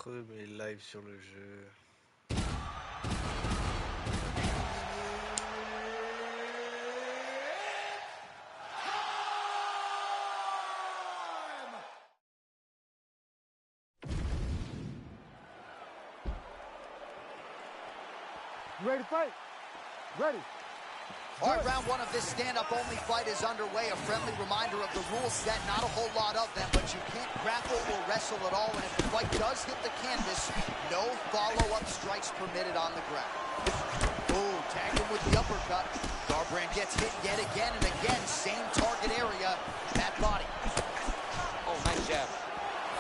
creux, mais live sur le jeu. You ready to fight? Ready. All right, round one of this stand-up-only fight is underway. A friendly reminder of the rules set, not a whole lot of them, but you can't grapple or wrestle at all, and if the fight does hit the canvas, no follow-up strikes permitted on the ground. Oh, tagged him with the uppercut. Garbrandt gets hit yet again and again, same target area, that body. Oh, nice jab.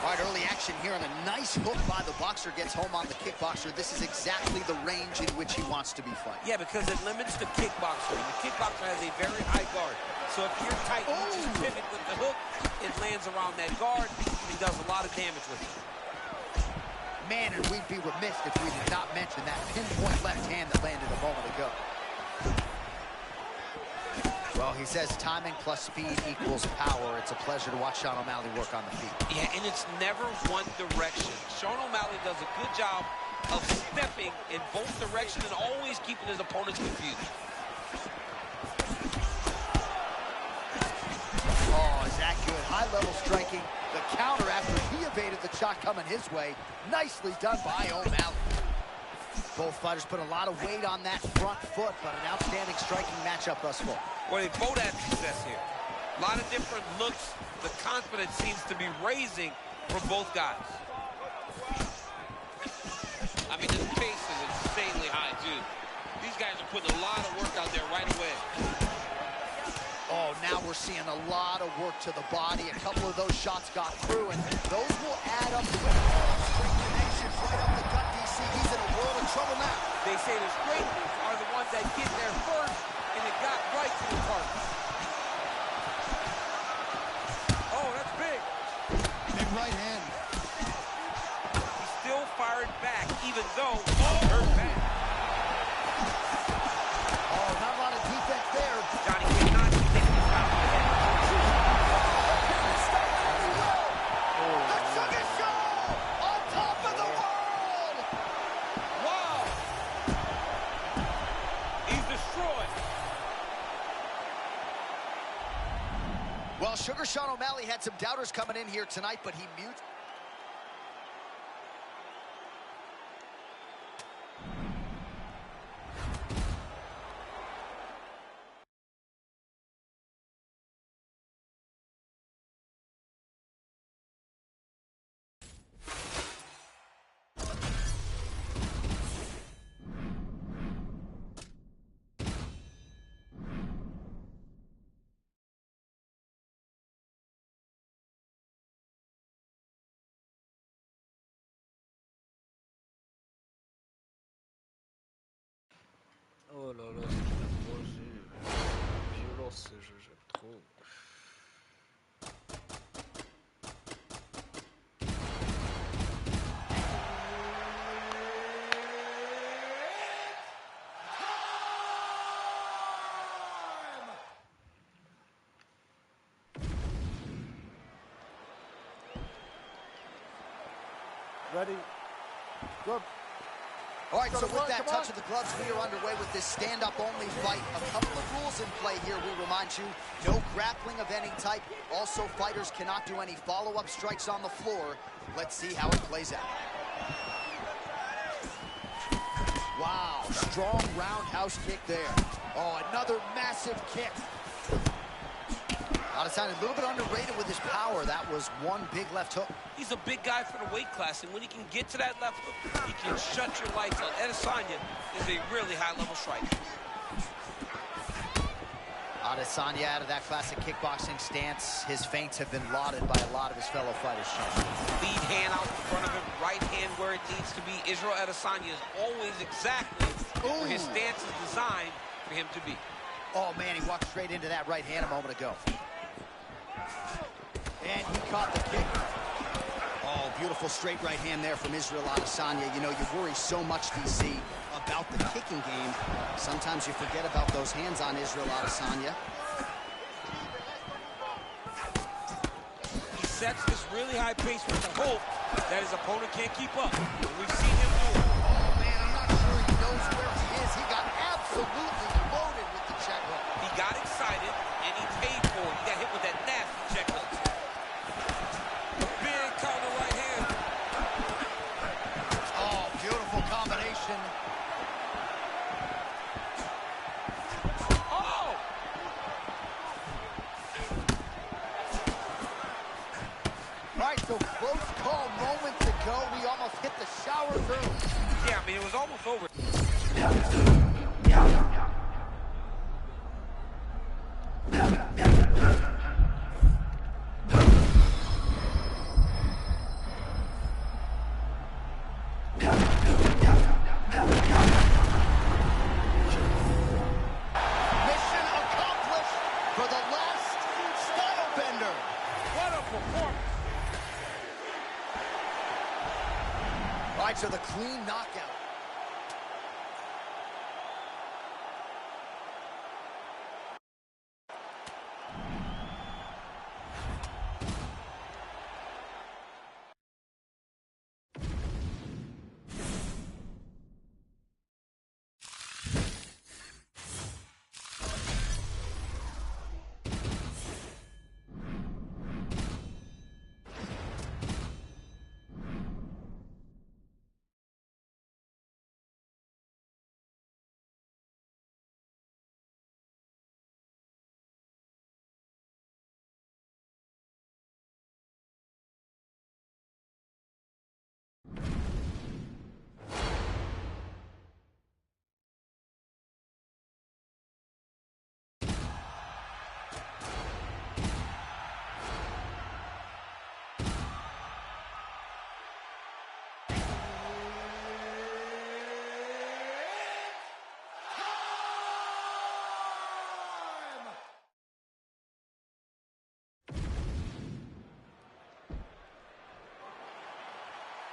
All right, early action here, and a nice hook by the boxer gets home on the kickboxer. This is exactly the range in which he wants to be fighting. Yeah, because it limits the kickboxer. And the kickboxer has a very high guard. So if you're tight, you just pivot with the hook, it lands around that guard, and he does a lot of damage with it. Man, and we'd be remiss if we did not mention that pinpoint left hand that landed a moment ago. Well, he says timing plus speed equals power. It's a pleasure to watch Sean O'Malley work on the feet. Yeah, and it's never one direction. Sean O'Malley does a good job of stepping in both directions and always keeping his opponents confused. Oh, is that good? High-level striking. The counter after he evaded the shot coming his way. Nicely done by O'Malley. Both fighters put a lot of weight on that front foot, but an outstanding striking matchup thus far. Well, they both had success here. A lot of different looks. The confidence seems to be raising for both guys. I mean, this pace is insanely high, too. These guys are putting a lot of work out there right away. Oh, now we're seeing a lot of work to the body. A couple of those shots got through, and those will add up to it. Straight connections right up the gut, DC. He's in a world of trouble now. They say the straight ones are the ones that get there first, and it got right to the target. Oh, that's big. Big right hand. He still fired back, even though he hurt back. Oh, not a lot of defense there. Johnny cannot take this out of the head. The Sugar Show on top of the world. Wow. He's destroyed. Well, Sugar Sean O'Malley had some doubters coming in here tonight, but he mutes. Oh là là, c'est trop violence ce jeu, j'aime trop. Ready. Good. All right, so with that touch of the gloves, we are underway with this stand-up-only fight. A couple of rules in play here, we remind you. No grappling of any type. Also, fighters cannot do any follow-up strikes on the floor. Let's see how it plays out. Wow, strong roundhouse kick there. Oh, another massive kick. Adesanya a little bit underrated with his power. That was one big left hook. He's a big guy for the weight class, and when he can get to that left hook, he can shut your lights out. Adesanya is a really high-level striker. Adesanya out of that classic kickboxing stance. His feints have been lauded by a lot of his fellow fighters. Lead hand out in front of him, right hand where it needs to be. Israel Adesanya is always exactly where his stance is designed for him to be. Oh, man, he walked straight into that right hand a moment ago. And he caught the kick. Oh, beautiful straight right hand there from Israel Adesanya. You know, you worry so much, DC, about the kicking game. Sometimes you forget about those hands on Israel Adesanya. He sets this really high pace with the hope that his opponent can't keep up. We've seen him do it. Oh, man, I'm not sure he knows where he is. He got absolutely loaded with the check hook. He got excited, and he paid for it. He got hit with that nasty check hook. A big counter right hand. Oh, beautiful combination. Oh! All right, so close call moments ago. We almost hit the shower early. Yeah, I mean, it was almost over. Mission accomplished for the last style bender. What a performance. All right, so the clean knockout.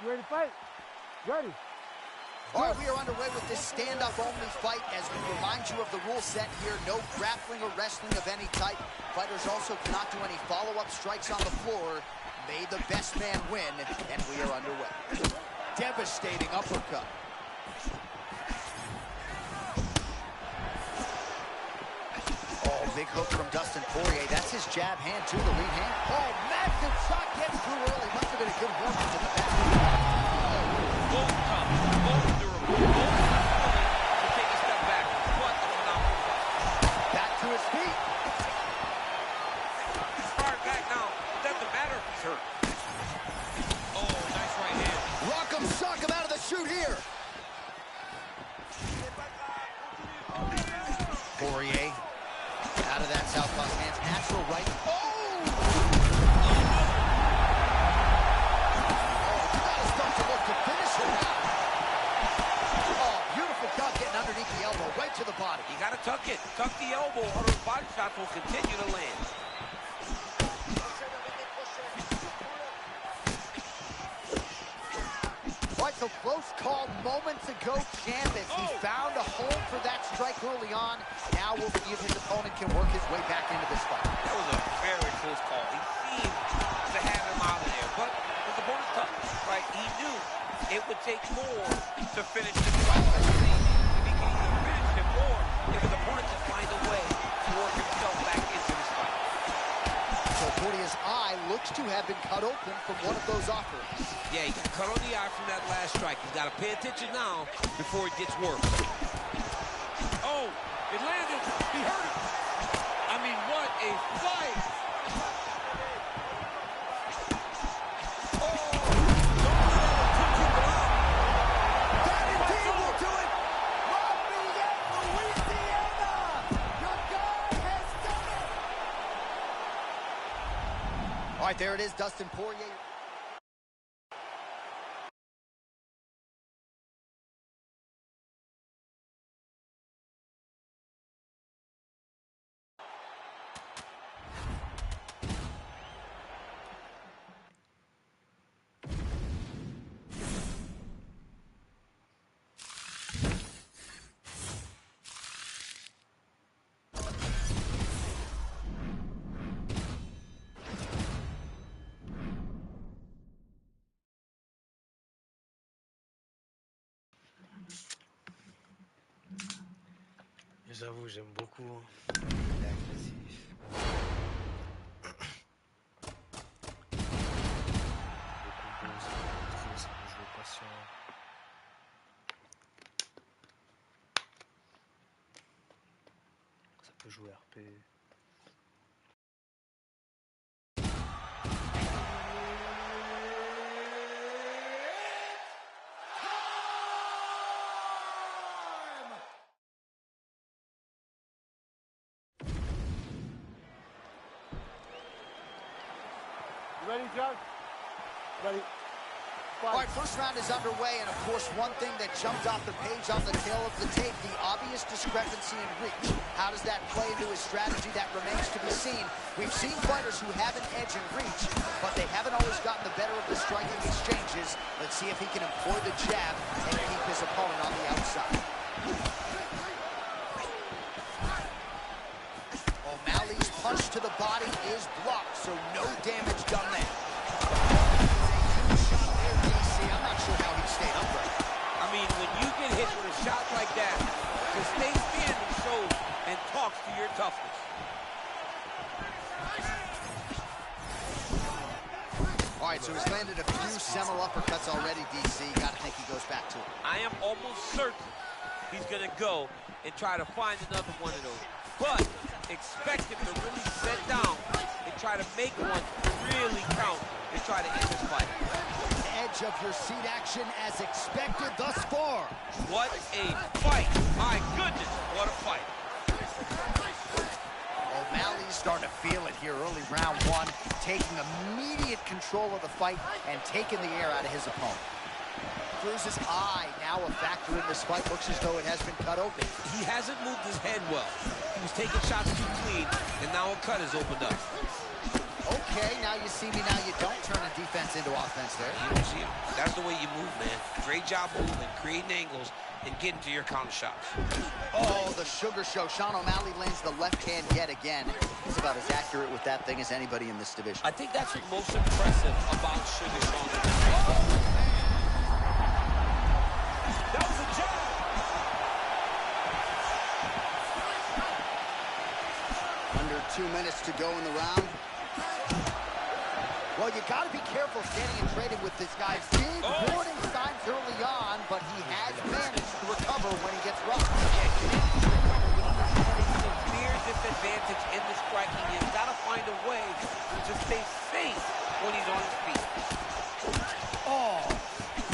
You ready to fight? Ready. All right, we are underway with this stand-up only fight as we remind you of the rule set here. No grappling or wrestling of any type. Fighters also cannot do any follow-up strikes on the floor. May the best man win, and we are underway. Devastating uppercut. Oh, big hook from Dustin Poirier. That's his jab hand, too, the lead hand. Oh, massive shot gets through early. Must have been a good warm-up to the back. Both tough, both durable, both willing to take a step back. What a phenomenal fight. Back to his feet. He's fired back now. It doesn't matter if he's hurt. Oh, nice right hand. Rock him, shock him out of the chute here. Poirier out of that southpaw stance. Natural right. Oh! Gotta start to look to finish him now. Oh, beautiful cut getting underneath the elbow, right to the body. You gotta tuck it. Tuck the elbow, or those body shots will continue to land. Right, so close call moments ago, champ, as he found a home for that strike early on. Now we'll see if his opponent can work his way back into this fight. That was a very close call. He seemed to have him out of there, but his opponent's tough, right? He knew it would take more to finish this fight. Let's see if he can either finish him or if his opponent can find a way to work himself back into this fight. So Poirier's eye looks to have been cut open from one of those offerings. Yeah, he got cut on the eye from that last strike. He's got to pay attention now before it gets worse. Oh, it landed. He hurt it. I mean, what a fight. Oh, That indeed will do it. Lafayette, Louisiana. Your guy has done it. All right, there it is, Dustin Poirier. J'avoue, j'aime beaucoup. Il est agressif. Le combo, ça peut jouer patient. Ça peut jouer RP. You ready, John? Ready. All right, first round is underway, and of course, one thing that jumped off the page on the tail of the tape, the obvious discrepancy in reach. How does that play into his strategy? That remains to be seen. We've seen fighters who have an edge in reach, but they haven't always gotten the better of the striking exchanges. Let's see if he can employ the jab and keep his opponent on the outside. O'Malley's punch to the body is blocked, so no damage done there. I'm not sure how he stayed upright. I mean, when you get hit with a shot like that, to stay standing shows and talks to your toughness. All right, so he's landed a few seminal uppercuts already, DC. Gotta think he goes back to it. I am almost certain he's gonna go and try to find another one of those. But expect him to really set down and try to make one really count and try to end this fight. Edge of your seat action as expected thus far. What a fight. My goodness, what a fight. O'Malley's starting to feel it here early round one, taking immediate control of the fight and taking the air out of his opponent. Cruz's eye now a factor in this fight. Looks as though it has been cut open. He hasn't moved his head well. He was taking shots too clean, and now a cut has opened up. Okay, now you see me, now you don't. Turn a defense into offense there. You don't see him. That's the way you move, man. Great job moving, creating angles, and getting to your counter shots. Oh, the sugar show. Sean O'Malley lands the left hand yet again. He's about as accurate with that thing as anybody in this division. I think that's what's most impressive about Sugar Sean. That was a jab. Under 2 minutes to go in the round. Well, you got to be careful standing and trading with this guy. Big warning signs early on, but he has managed to recover when he gets rocked. Clear disadvantage in the striking. He's got to find a way to stay safe when he's on his feet. Oh,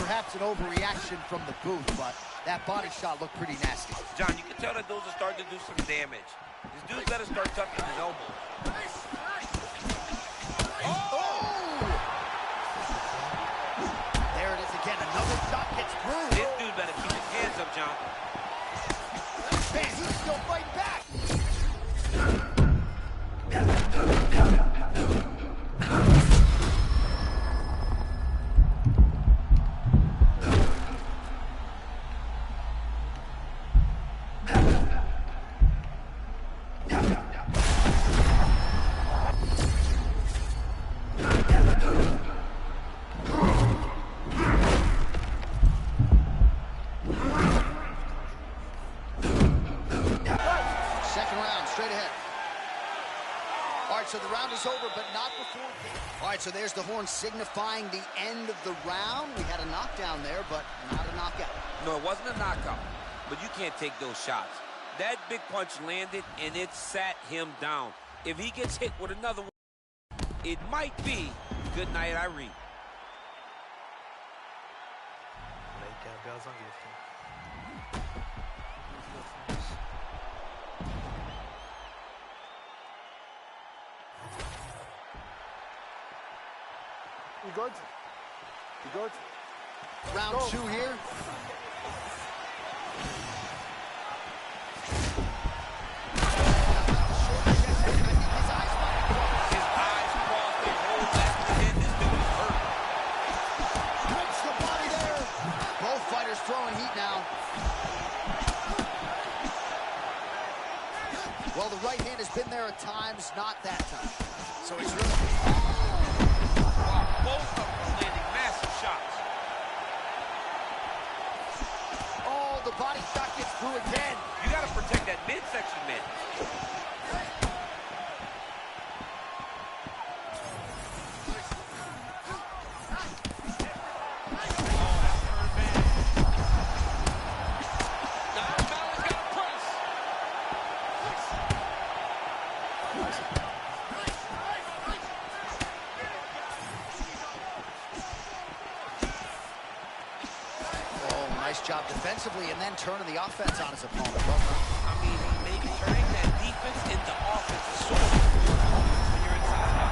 perhaps an overreaction from the booth, but that body shot looked pretty nasty. John, you can tell that those are starting to do some damage. This dude's got to start tucking his elbow. There it is again. Another shot gets through. This dude better keep his hands up, John. Man, he's still fighting back. So the round is over, but not before. All right, so there's the horn signifying the end of the round. We had a knockdown there, but not a knockout. No, it wasn't a knockout, but you can't take those shots. That big punch landed, and it sat him down. If he gets hit with another one, it might be good night, Irene. You good? You good? Round Go. 2 here. Throwing heat now. Well, the right hand has been there at times, not that time. So he's really... Both of them landing massive shots. Oh, the body shot gets through again. You got to protect that midsection. Nice job defensively and then turning the offense on his opponent. Well done. I mean, turning that defense into offense is so important when you're inside.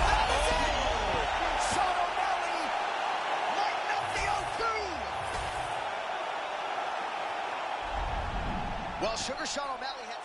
That is it! Sean O'Malley lighting up the 0-2. Well, Sugar Sean O'Malley has...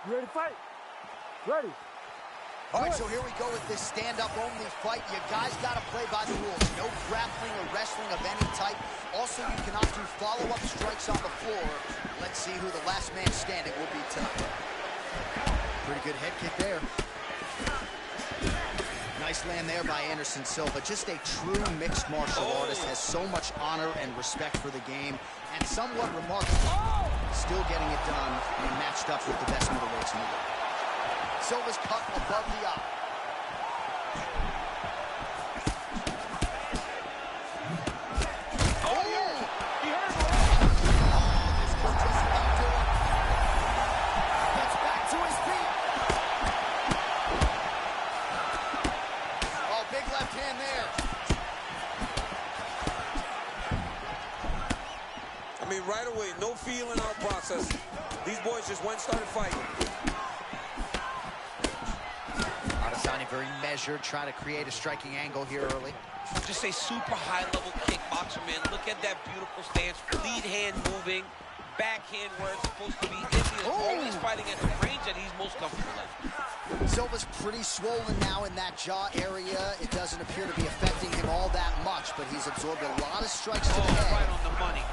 You ready to fight? Ready. All right, so here we go with this stand-up only fight. You guys got to play by the rules. No grappling or wrestling of any type. Also, you cannot do follow-up strikes on the floor. Let's see who the last man standing will be tonight. Pretty good head kick there. Nice land there by Anderson Silva. Just a true mixed martial artist. Has so much honor and respect for the game. And somewhat remarkable. Still getting it done and matched up with the best middleweights in the world. Silva's cut above the eye. Oh, yeah! He hurt him! This could just about do it. Gets back to his feet. Oh, big left hand there. I mean, right away, no feeling out process. These boys just went and started fighting. Adesanya very measured, trying to create a striking angle here early. Just a super high-level kickboxer, man. Look at that beautiful stance. Lead hand moving, backhand where it's supposed to be. Always fighting at the range that he's most comfortable at. Silva's pretty swollen now in that jaw area. It doesn't appear to be affecting him all that much, but he's absorbed a lot of strikes to the head. Right on the money.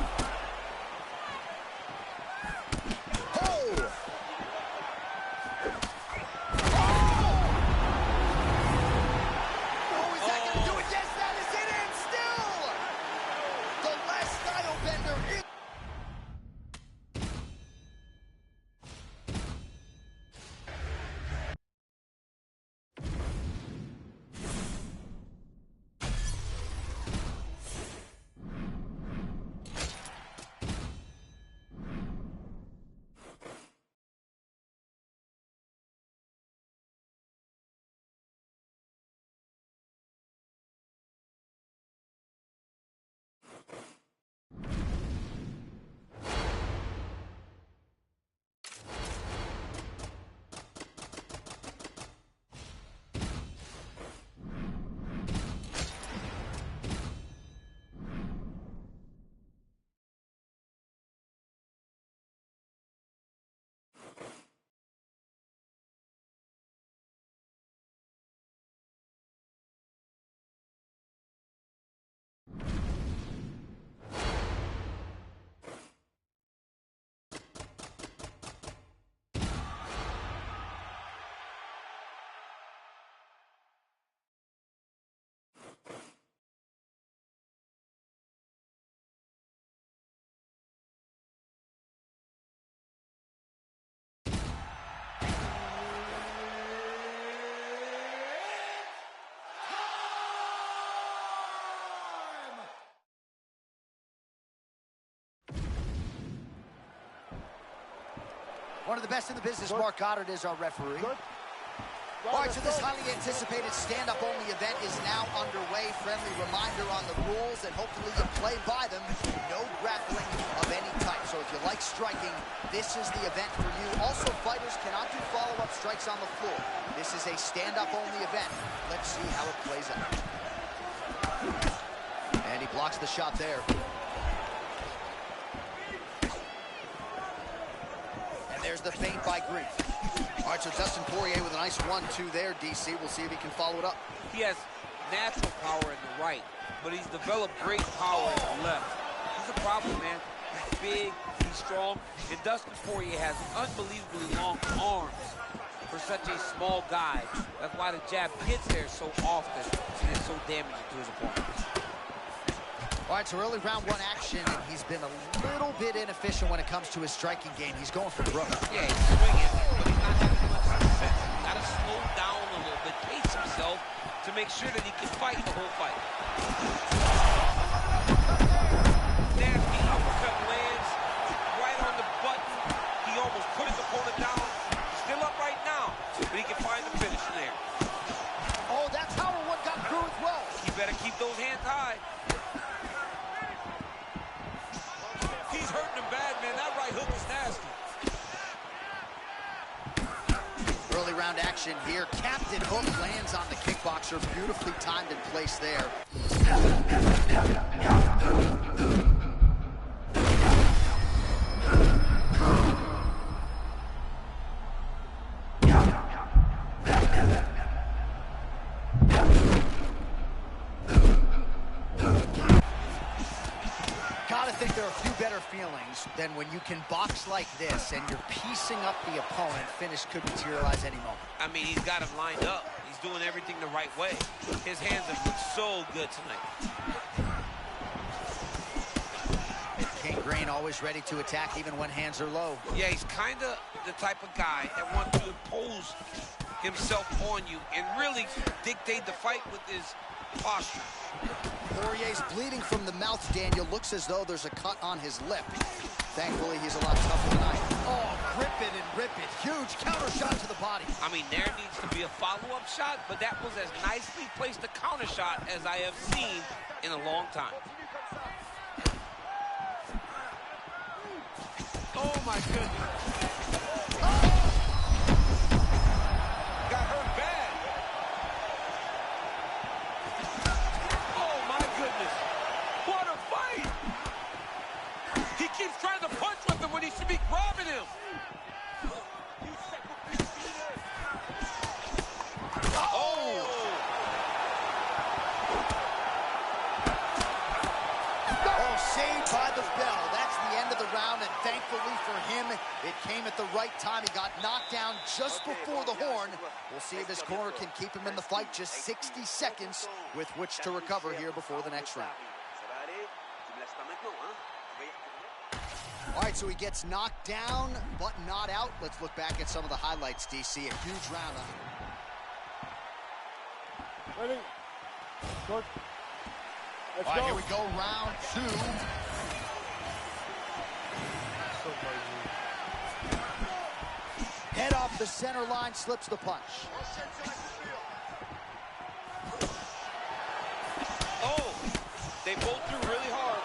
One of the best in the business, Mark Goddard, is our referee. Good. All right, so this highly anticipated stand-up only event is now underway. Friendly reminder on the rules, and hopefully you play by them. No grappling of any type. So if you you like striking, this is the event for you. Also, fighters cannot do follow-up strikes on the floor. This is a stand-up only event. Let's see how it plays out. And he blocks the shot there. And there's the feint by Green. All right, so Dustin Poirier with a nice 1-2 there, DC. We'll see if he can follow it up. He has natural power in the right, but he's developed great power in the left. He's a problem, man. He's big, he's strong, and Dustin Poirier has unbelievably long arms for such a small guy. That's why the jab gets there so often and is so damaging to his opponent. All right, so early round one action, and he's been a little bit inefficient when it comes to his striking game. He's going for broke. Yeah, he's swinging, but he's not having much success. He's got to slow down a little bit, pace himself to make sure that he can fight the whole fight. Nasty uppercut lands right on the button. He almost put his opponent down. He's still up right now, but he can find the finish there. Oh, that power one got through as well. You better keep those hands high. He's hurting him bad, man. That right hook is nasty. Early round action here. Captain Hook lands on the kickboxer. Beautifully timed and placed there. Gotta think there are a few better feelings than when you can box like this and you're piecing up the opponent. Finish could materialize any moment. I mean, he's got him lined up. He's doing everything the right way. His hands have looked so good tonight. King Green always ready to attack even when hands are low. Yeah, he's kind of the type of guy that wants to impose himself on you and really dictate the fight with his posture. Poirier's bleeding from the mouth, Daniel. Looks as though there's a cut on his lip. Thankfully, he's a lot tougher tonight. Oh, grip it and rip it. Huge counter shot to the body. I mean, there needs to be a follow-up shot, but that was as nicely placed a counter shot as I have seen in a long time. Oh, my goodness. Got hurt bad. Oh, my goodness. What a fight. He keeps trying to punch with him when he should be grabbing him. Oh, saved by the bell. That's the end of the round, and thankfully for him, it came at the right time. He got knocked down just before the horn. We'll see if his corner can keep him in the fight. Just 60 seconds with which to recover here before the next round. All right, so he gets knocked down, but not out. Let's look back at some of the highlights, DC. A huge round. Ready? Good. Let's All right, go. here we go, round two. So crazy. Head off the center line, slips the punch. Oh, they both threw really hard.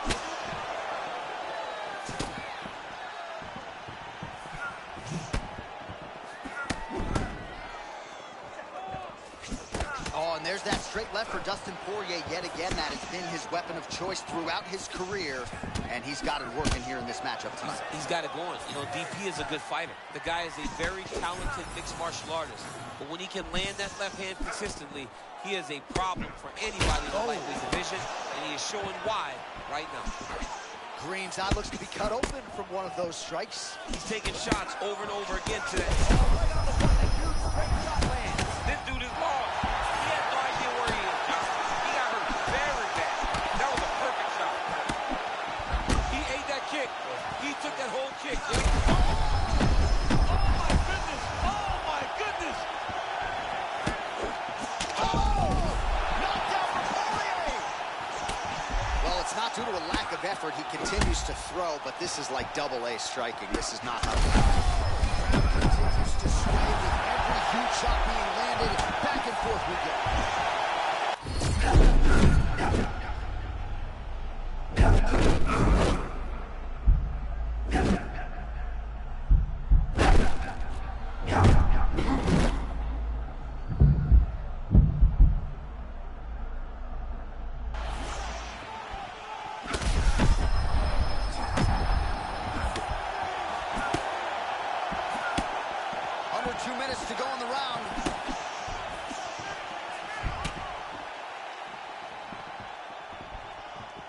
Oh, and there's that straight left for Dustin Poirier yet again. That has been his weapon of choice throughout his career, and he's got it working here in this matchup tonight. He's got it going. You know, DP is a good fighter. The guy is a very talented mixed martial artist. But when he can land that left hand consistently, he is a problem for anybody in the lightweight division, and he is showing why right now. Green's eye looks to be cut open from one of those strikes. He's taking shots over and over again today. This dude is lost. He has no idea where he is, John. He got hurt very bad. That was a perfect shot. He ate that kick. He took that whole kick. Well, it's not due to a lack of effort. He continues to throw, but this is like double-A striking. This is not how continues to sway with every huge shot being landed. Back and forth we go.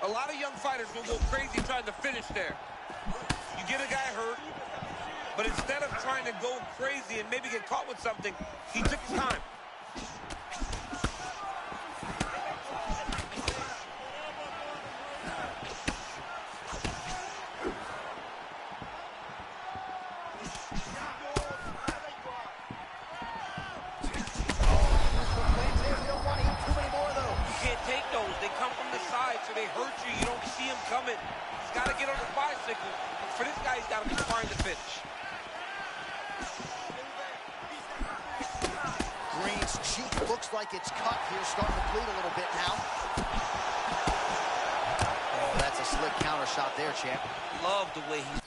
A lot of young fighters will go crazy trying to finish there. You get a guy hurt, but instead of trying to go crazy and maybe get caught with something, he took his time. So they hurt you. You don't see him coming. He's got to get on the bicycle. For this guy, he's got to be trying to finish. Green's cheek looks like it's cut here, starting to bleed a little bit now. Oh, that's a slick counter shot there, champ. Love the way he's...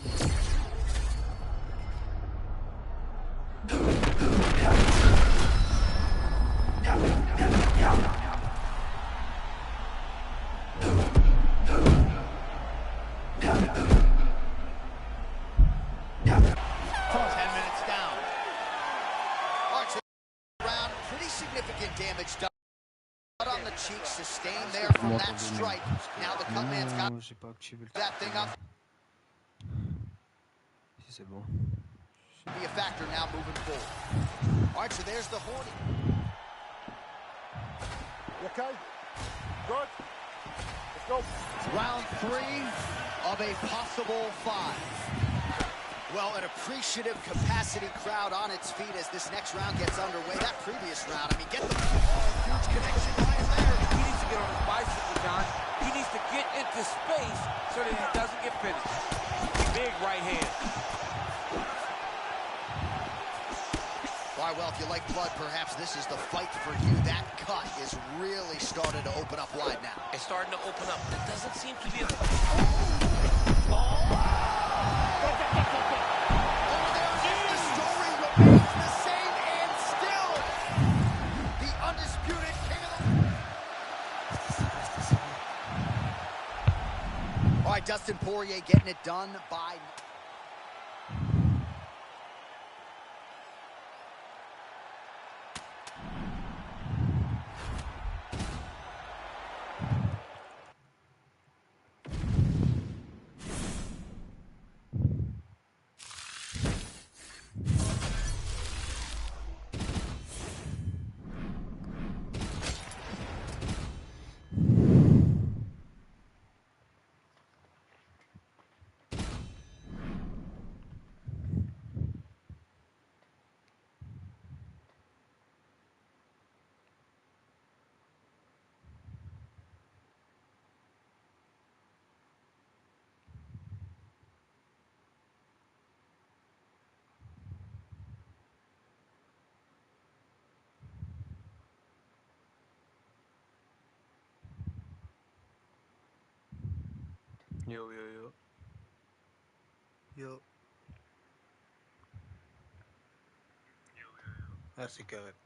Damage done on the cheek, sustained there from that strike. Now the cut man's got that thing up. Si c'est bon. Be a factor now moving forward. All right, so there's the horny. You okay? Good. Let's go. Round 3 of a possible 5. Well, an appreciative capacity crowd on its feet as this next round gets underway. That previous round, I mean, get the huge connection right there. He needs to get on his bicycle, John. He needs to get into space so that he doesn't get finished. Big right hand. All right, well, if you like blood, perhaps this is the fight for you. That cut is really starting to open up wide now. It's starting to open up. It doesn't seem to be a... Dustin Poirier getting it done by... Yo. Ah, c'est correct.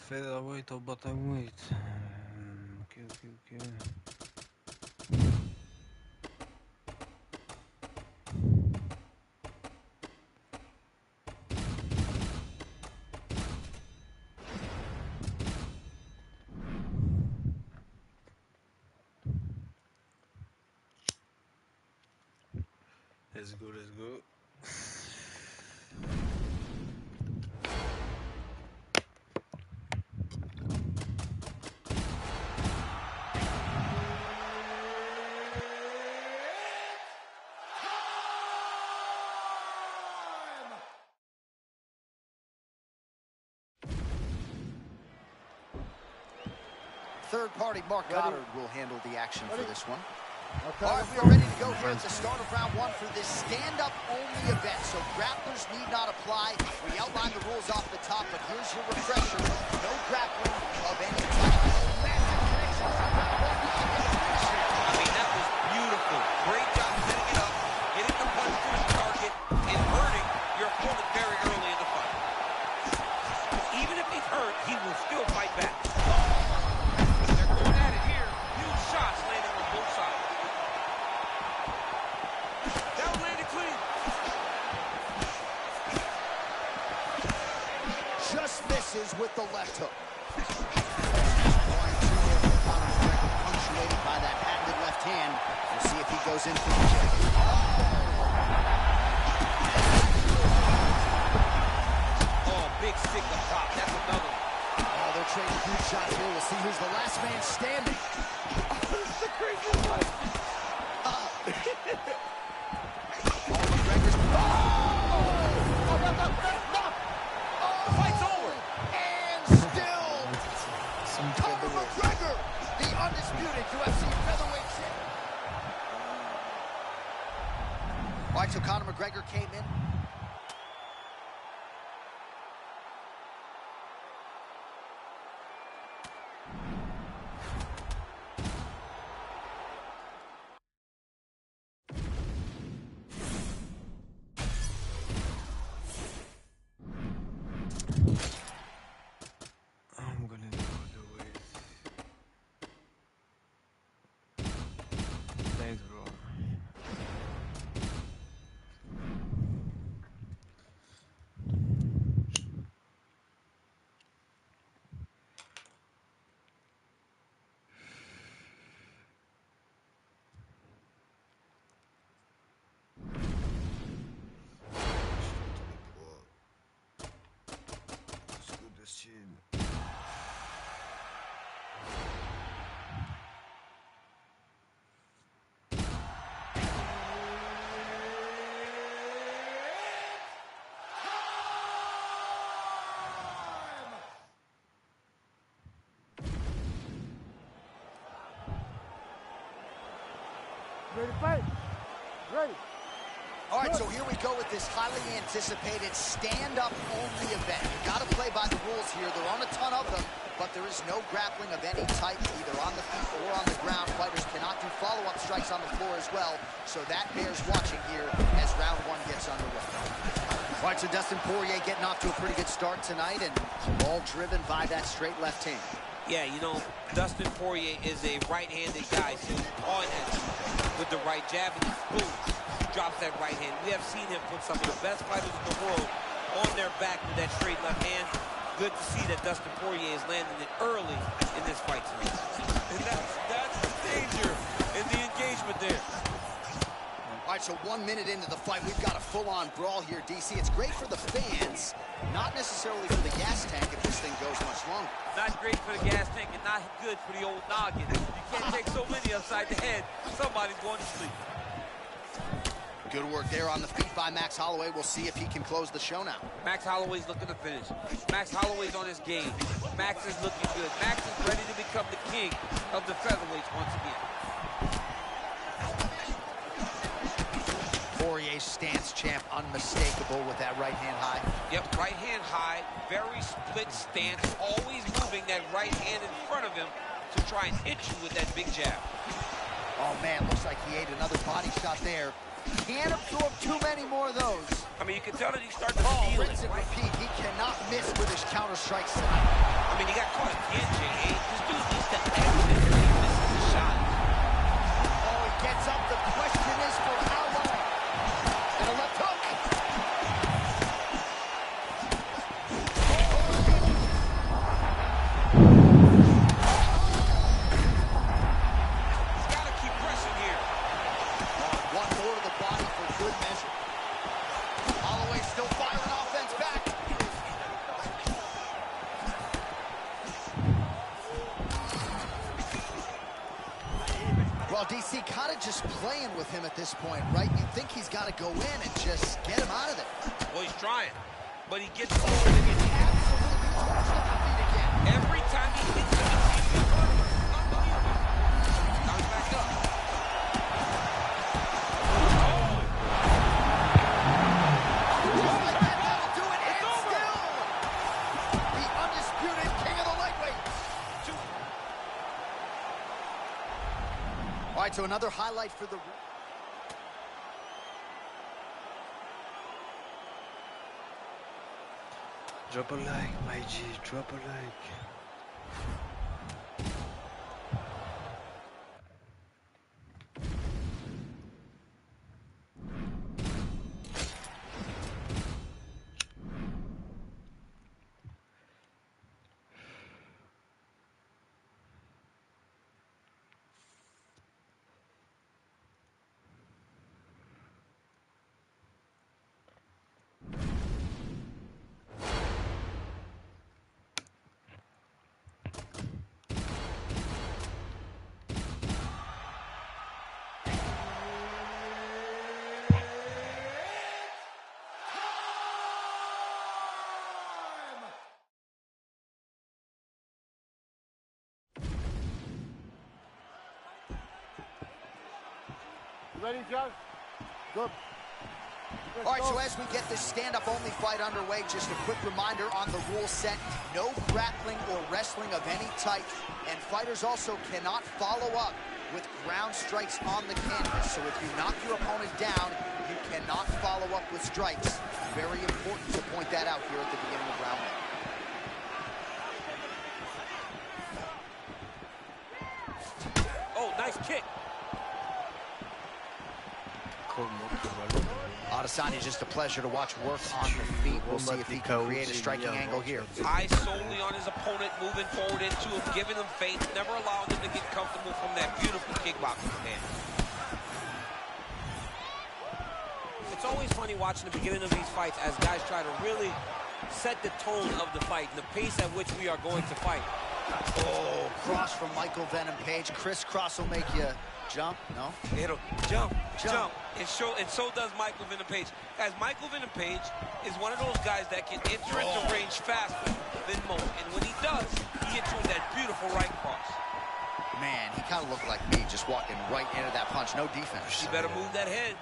Featherweight au bottomweight. Ok. Let's go. Third party Mark Goddard will handle the action for this one. Okay. All right, we are ready to go here at the start of round 1 for this stand-up only event. So grapplers need not apply. We outlined the rules off the top, but here's your refresher. No grappling of any type. Massive connection. I mean, that was beautiful. Great job setting it up, getting the punch to his target, and hurting your opponent very early in the fight. Even if he's hurt, he will still fight back. They're going at it here. Huge shots landing on both sides. That landed clean. Just misses with the left hook. Punctuated by that patented left goes in for the kick. Oh, big stick up top. That's another one. Oh, they're trading huge shots here. We'll see who's the last man standing. This is the craziest fight. McGregor's... The fight's over. And still, Conor McGregor, the undisputed UFC featherweight champion. All right, so Conor McGregor came in. I'm gonna do the weight. Thanks, bro. Ready to fight? Ready. All right, so here we go with this highly anticipated stand-up only event. You gotta play by the rules here. There aren't a ton of them, but there is no grappling of any type, either on the feet or on the ground. Fighters cannot do follow-up strikes on the floor as well, so that bears watching here as round one gets underway. All right, so Dustin Poirier getting off to a pretty good start tonight, and all driven by that straight left hand. Yeah, you know, Dustin Poirier is a right-handed guy, so he's pawing at you with the right jab, and boom, drops that right hand. We have seen him put some of the best fighters in the world on their back with that straight left hand. Good to see that Dustin Poirier is landing it early in this fight tonight. And that's the danger in the engagement there. All right, so 1 minute into the fight, we've got a full-on brawl here, DC. It's great for the fans, not necessarily for the gas tank if this thing goes much longer. Not great for the gas tank and not good for the old noggin. You can't take so many upside the head. Somebody's going to sleep. Good work there on the feet by Max Holloway. We'll see if he can close the show now. Max Holloway's looking to finish. Max Holloway's on his game. Max is looking good. Max is ready to become the king of the featherweights once again. Poirier's stance champ, unmistakable with that right hand high. Yep, right hand high, very split stance, always moving that right hand in front of him to try and hit you with that big jab. Oh man, looks like he ate another body shot there. Can't absorb too many more of those. I mean, you can tell that he's starting to feel it. Rinse and repeat. He cannot miss with his counter strikes tonight. I mean, he got caught again, J.A. This dude needs to exit if he misses the shot. Oh, he gets up. The question is for how long? And a left hook. He's got to keep pressing here. One more to the body for good measure. Holloway still firing offense back. Well, DC kind of just playing with him at this point, right? You think he's got to go in and just get him out of there. Well, he's trying, but he gets Oh, and he gets absolutely torched on the feet again. every time he hits him, it seems to work. Unbelievable. Now he's back up. That'll do it, and still the undisputed king of the lightweight. All right, so another highlight for the... Drop a like, my G, drop a like. You ready, Josh? Good. All right, so as we get this stand-up only fight underway, just a quick reminder on the rule set: no grappling or wrestling of any type, and fighters also cannot follow up with ground strikes on the canvas. So if you knock your opponent down, you cannot follow up with strikes. Very important to point that out here at the beginning of round one. Oh, nice kick. Adesanya, just a pleasure to watch work on the feet. We'll see if he can create a striking angle here. Eyes solely on his opponent, moving forward into him, giving him faith, never allowing him to get comfortable from that beautiful kickboxing stance. It's always funny watching the beginning of these fights as guys try to really set the tone of the fight, the pace at which we are going to fight. Oh, cross from Michael Venom Page. Crisscross will make you jump. No? It'll jump. And so does Michael Venom Page. Guys, Michael Venom Page is one of those guys that can enter into range faster than most. And when he does, he gets you that beautiful right cross. Man, he kind of looked like me, just walking right into that punch. No defense. You better move that head.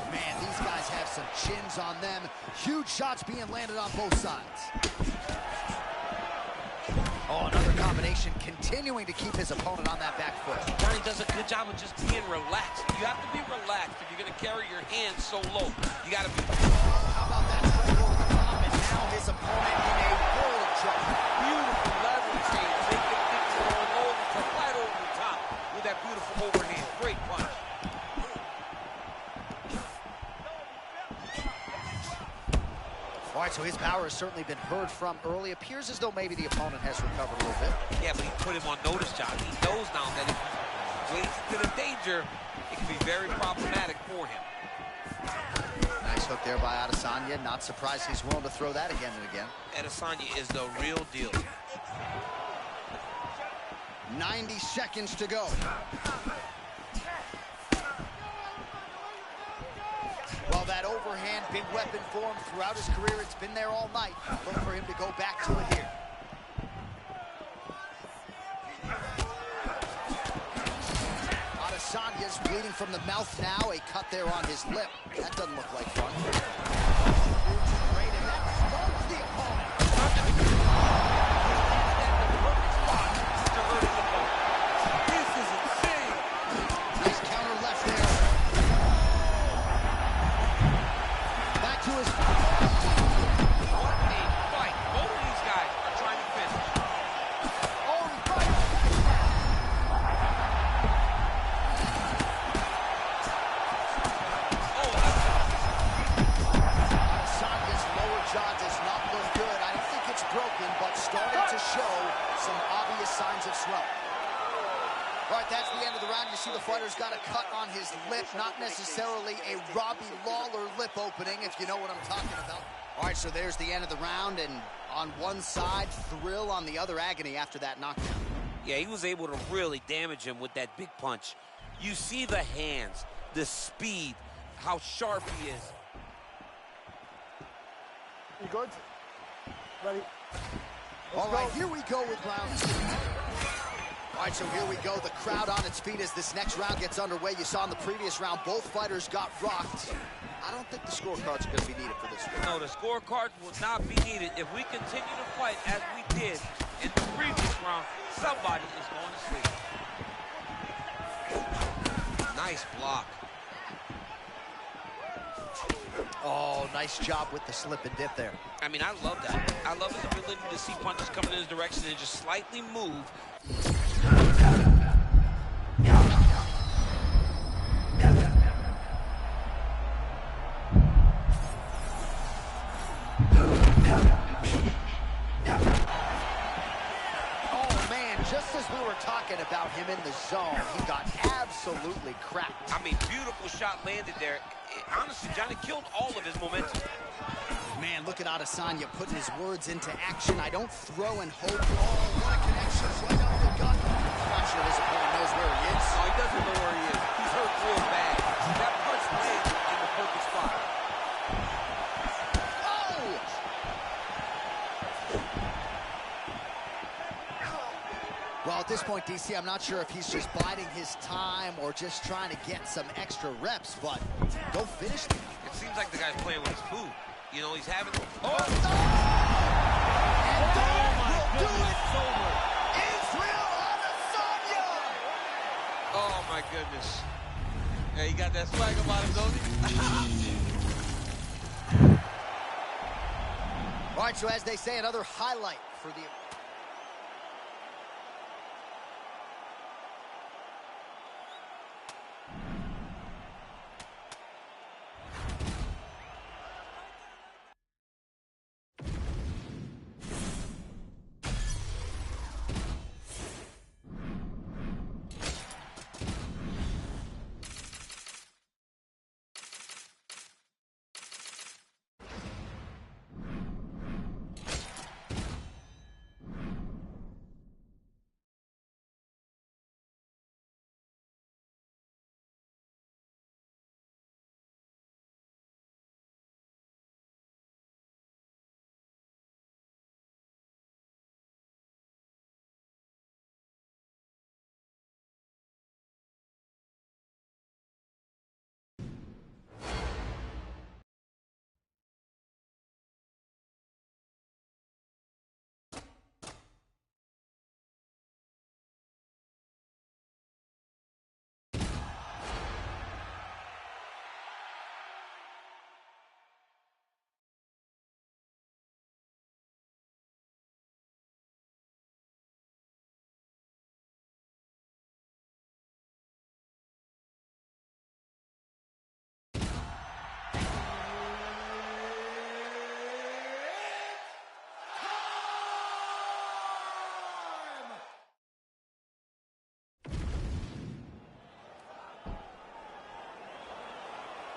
Man, these guys have some chins on them. Huge shots being landed on both sides. Oh, another combination, continuing to keep his opponent on that back foot. Johnny does a good job of just being relaxed. You have to be relaxed if you're going to carry your hands so low. You got to be. How about that strike over the top, and now his opponent in a world jump. Beautiful level change. Make the kick going low to right over the top with that beautiful overhand. Great punch. All right, so his power has certainly been heard from early. Appears as though maybe the opponent has recovered a little bit. Yeah, but he put him on notice, John. He knows now that if he waits to the danger, it can be very problematic for him. Nice hook there by Adesanya. Not surprised he's willing to throw that again and again. Adesanya is the real deal. 90 seconds to go. Well, that overhand, big weapon for him throughout his career. It's been there all night. Look for him to go back to it here. Adesanya's bleeding from the mouth now. A cut there on his lip. That doesn't look like fun. Great, and that stuns the opponent. This is insane. Nice counter left there. Back to his... What a fight. Both of these guys are trying to finish. Oh, he fights. Adesanya's lower jaw does not look good. I don't think it's broken, but started to show some obvious signs of swelling. All right, that's the end of the round. You see the fighter's got a cut on his lip, not necessarily a Robbie Lawler lip opening, if you know what I'm talking about. All right, so there's the end of the round, and on one side, thrill, on the other, agony after that knockdown. Yeah, he was able to really damage him with that big punch. You see the hands, the speed, how sharp he is. You good? Ready? All right, here we go with round two. All right, so here we go. The crowd on its feet as this next round gets underway. You saw in the previous round, both fighters got rocked. I don't think the scorecards are going to be needed for this one. No, the scorecard will not be needed. If we continue to fight as we did in the previous round, somebody is going to sleep. Nice block. Oh, nice job with the slip and dip there. I mean, I love that. I love his ability to see punches coming in his direction and just slightly move. Oh, man, just as we were talking about him in the zone, he got absolutely cracked. I mean, beautiful shot landed there. Honestly, Johnny killed all of his momentum. Man, look at Adesanya putting his words into action. I don't throw and hope. Oh, what a connection right up the gut. I'm not sure his opponent knows where he is. No, he doesn't know where he is. He's hurt real bad. That punch landed in the perfect spot. Well, at this this point, DC, I'm not sure if he's just biding his time or just trying to get some extra reps, but go finish them. It seems like the guy's playing with his food. You know, he's having... Oh! And that will do it! Israel Adesanya! Oh, my goodness. Yeah, he got that swag about him, don't he? All right, so as they say, another highlight for the...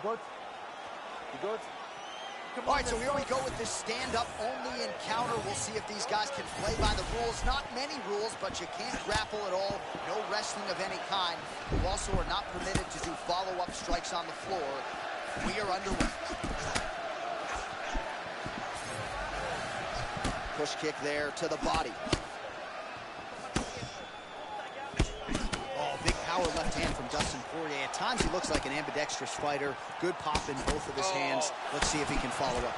Good. You good? All right, so here we go with this stand-up only encounter. We'll see if these guys can play by the rules. Not many rules, but you can't grapple at all. No wrestling of any kind. You also are not permitted to do follow-up strikes on the floor. We are underway. Push kick there to the body. Oh, big power left hand from Dustin Poirier. At times he looks like an ambidextrous fighter. Good pop in both of his hands. Let's see if he can follow up.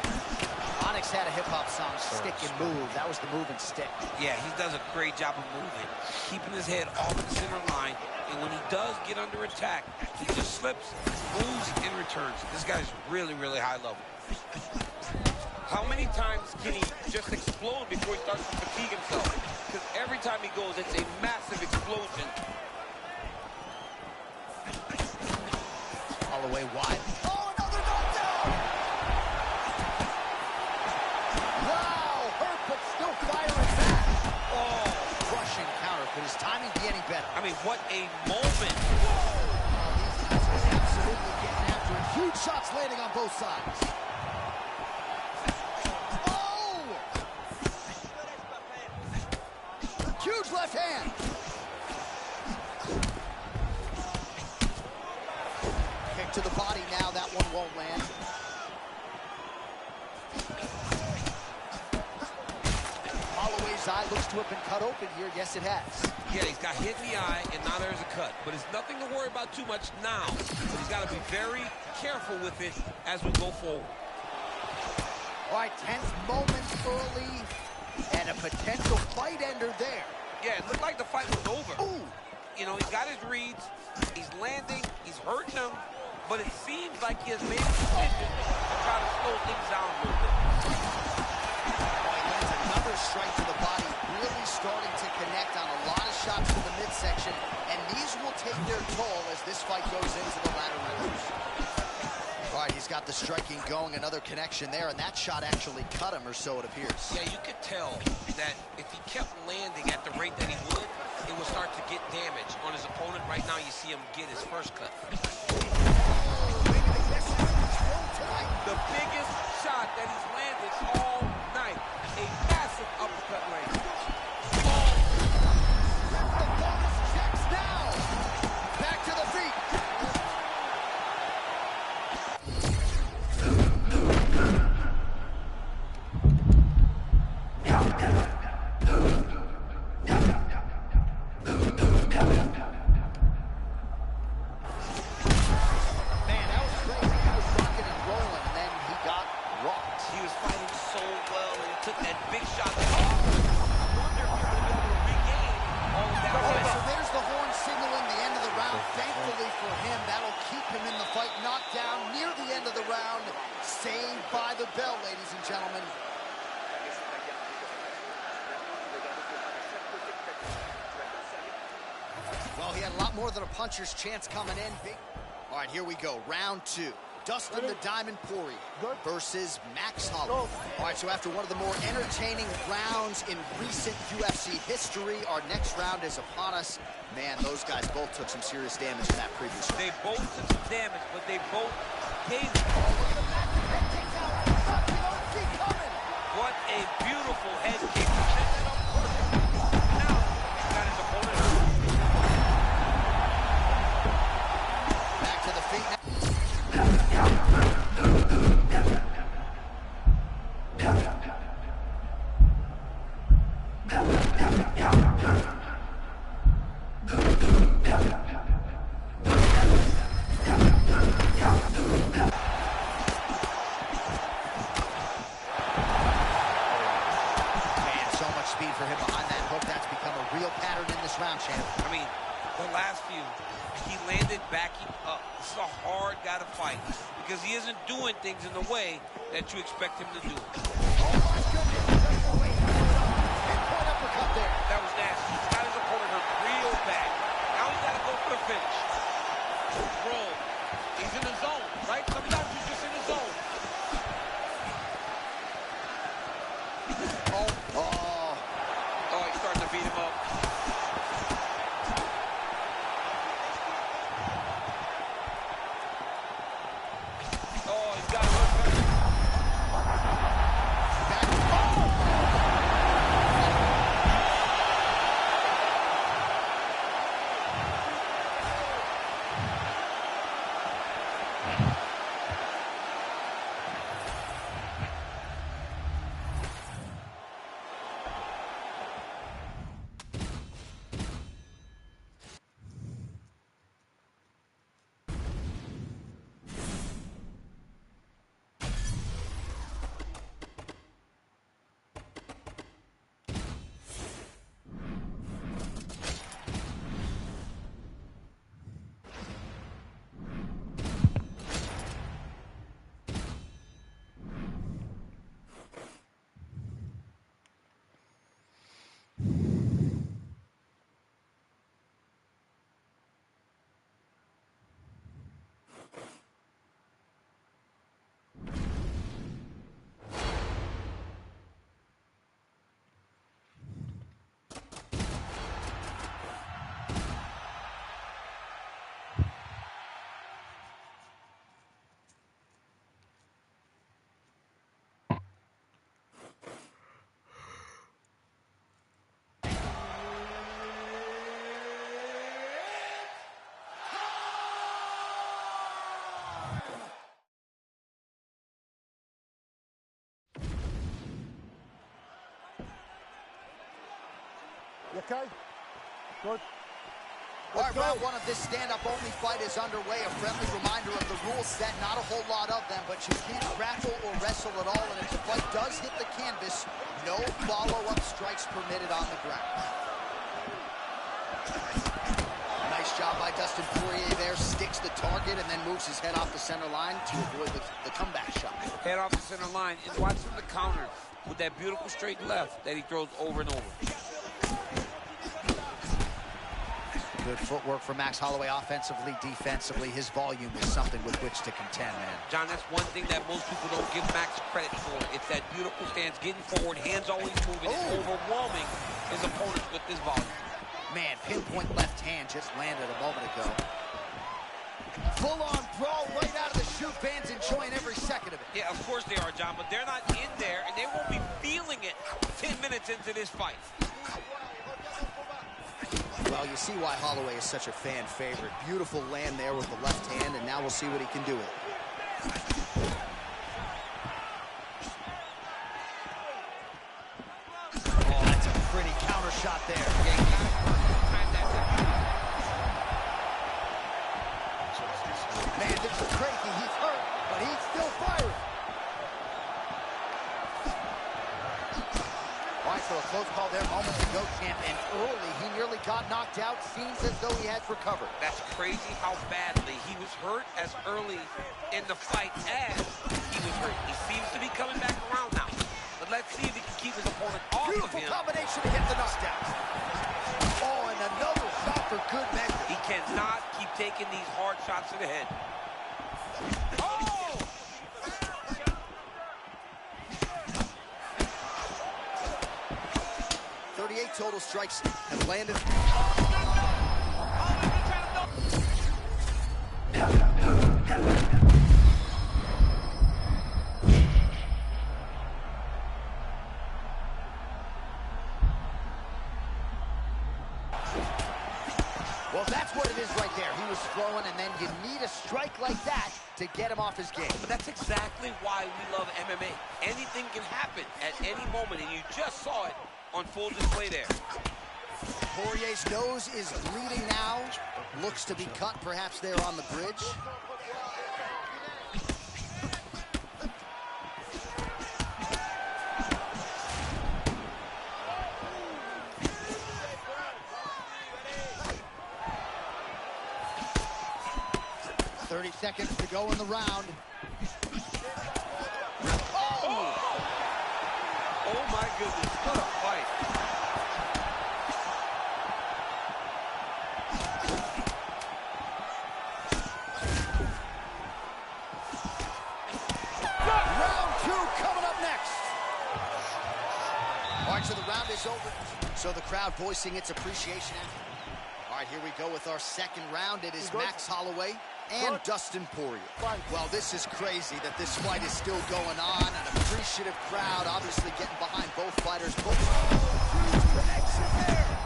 Onyx had a hip-hop song, Stick and Move. That was the move and stick. Yeah, he does a great job of moving, keeping his head off the center line, and when he does get under attack, he just slips, moves, and returns. This guy's really, really high level. How many times can he just explode before he starts to fatigue himself? Because every time he goes, it's a massive explosion. All the way wide. Oh, another knockdown! Wow, hurt but still firing back. Oh, crushing counter. Could his timing be any better? I mean, what a moment. These guys are absolutely getting after it. Huge shots landing on both sides. Oh! Huge left hand. Kick to the body now. That one won't land. Holloway's eye looks to have been cut open here. Yes, it has. Yeah, he's got hit in the eye, and now there's a cut. But it's nothing to worry about too much now. But he's got to be very careful with it as we go forward. All right, tense moment early, and a potential fight ender there. Yeah, it looked like the fight was over. Ooh. You know, he's got his reads, he's landing, he's hurting them, but it seems like he has made a decision to try to slow things down a little bit. He lands another strike to the body, really starting to connect on a lot of shots to the midsection, and these will take their toll as this fight goes into the latter rounds. All right, he's got the striking going, another connection there, and that shot actually cut him, or so it appears. Yeah, you could tell that if he kept landing at the rate that he would, it would start to get damage on his opponent. Right now, you see him get his first cut. Maybe the best shot he's thrown tonight. The biggest shot that he's landed all night. A massive uppercut landing. The bonus checks now. Back to the feet. him in the fight, knocked down near the end of the round. Saved by the bell, ladies and gentlemen. Well, he had a lot more than a puncher's chance coming in. All right, here we go. Round 2. Dustin the Diamond Poirier versus Max Holloway. All right, so after one of the more entertaining rounds in recent UFC history, our next round is upon us. Man, those guys both took some serious damage in that previous round. They both took some damage, but they both gave. What a beautiful head kick. Set that up perfect. Now, got his opponent hurt. Back to the feet now. Speed for him behind that hook. That's become a real pattern in this round, champ. I mean, the last few, he landed backing up. This is a hard guy to fight because he isn't doing things in the way that you expect him to do. Oh, my goodness. Pinpoint uppercut there. That was nasty. He got his opponent hurt real bad. Now he's got to go for the finish. Bro, he's in the zone, right? Sometimes he's just in the zone. Oh, he's starting to beat him up. Oh, he's got to look better. You okay? Good. All right, round 1 of this stand-up-only fight is underway. A friendly reminder of the rule set. Not a whole lot of them, but you can't grapple or wrestle at all. And if the fight does hit the canvas, no follow-up strikes permitted on the ground. Nice job by Dustin Poirier there. Sticks the target and then moves his head off the center line to avoid the comeback shot. Head off the center line and watch him the counter with that beautiful straight left that he throws over and over. Good footwork for Max Holloway offensively, defensively. His volume is something with which to contend, man. John, that's one thing that most people don't give Max credit for. It's that beautiful stance, getting forward, hands always moving, and overwhelming his opponents with this volume. Man, pinpoint left hand just landed a moment ago. Full-on brawl right out of the chute. Fans enjoying every second of it. Yeah, of course they are, John, but they're not in there, and they won't be feeling it 10 minutes into this fight. Well, you see why Holloway is such a fan favorite. Beautiful land there with the left hand, and now we'll see what he can do with it. Oh, that's a pretty counter shot there. Yeah, he got it perfect. Time that Man, this is crazy. He's hurt, but he's still firing. All right, so a close call there moments ago, champ, and early he nearly got knocked out. Seems as though he has recovered. That's crazy how badly he was hurt as early in the fight as he was hurt. He seems to be coming back around now. But let's see if he can keep his opponent off of him. Beautiful combination to hit the knockdown. Oh, and another shot for good measure. He cannot keep taking these hard shots to the head. Oh! 38 total strikes have landed. Well, that's what it is right there. He was throwing, and then you need a strike like that to get him off his game. But that's exactly why we love MMA. Anything can happen at any moment, and you just saw it on full display there. Poirier's nose is bleeding now. Looks to be cut, perhaps there on the bridge. Seconds to go in the round. Oh! Oh my goodness, what a fight. Round 2 coming up next. All right, so the round is over. So the crowd voicing its appreciation. All right, here we go with our second round. It is Max Holloway and Dustin Poirier. Well, this is crazy that this fight is still going on. An appreciative crowd, obviously getting behind both fighters.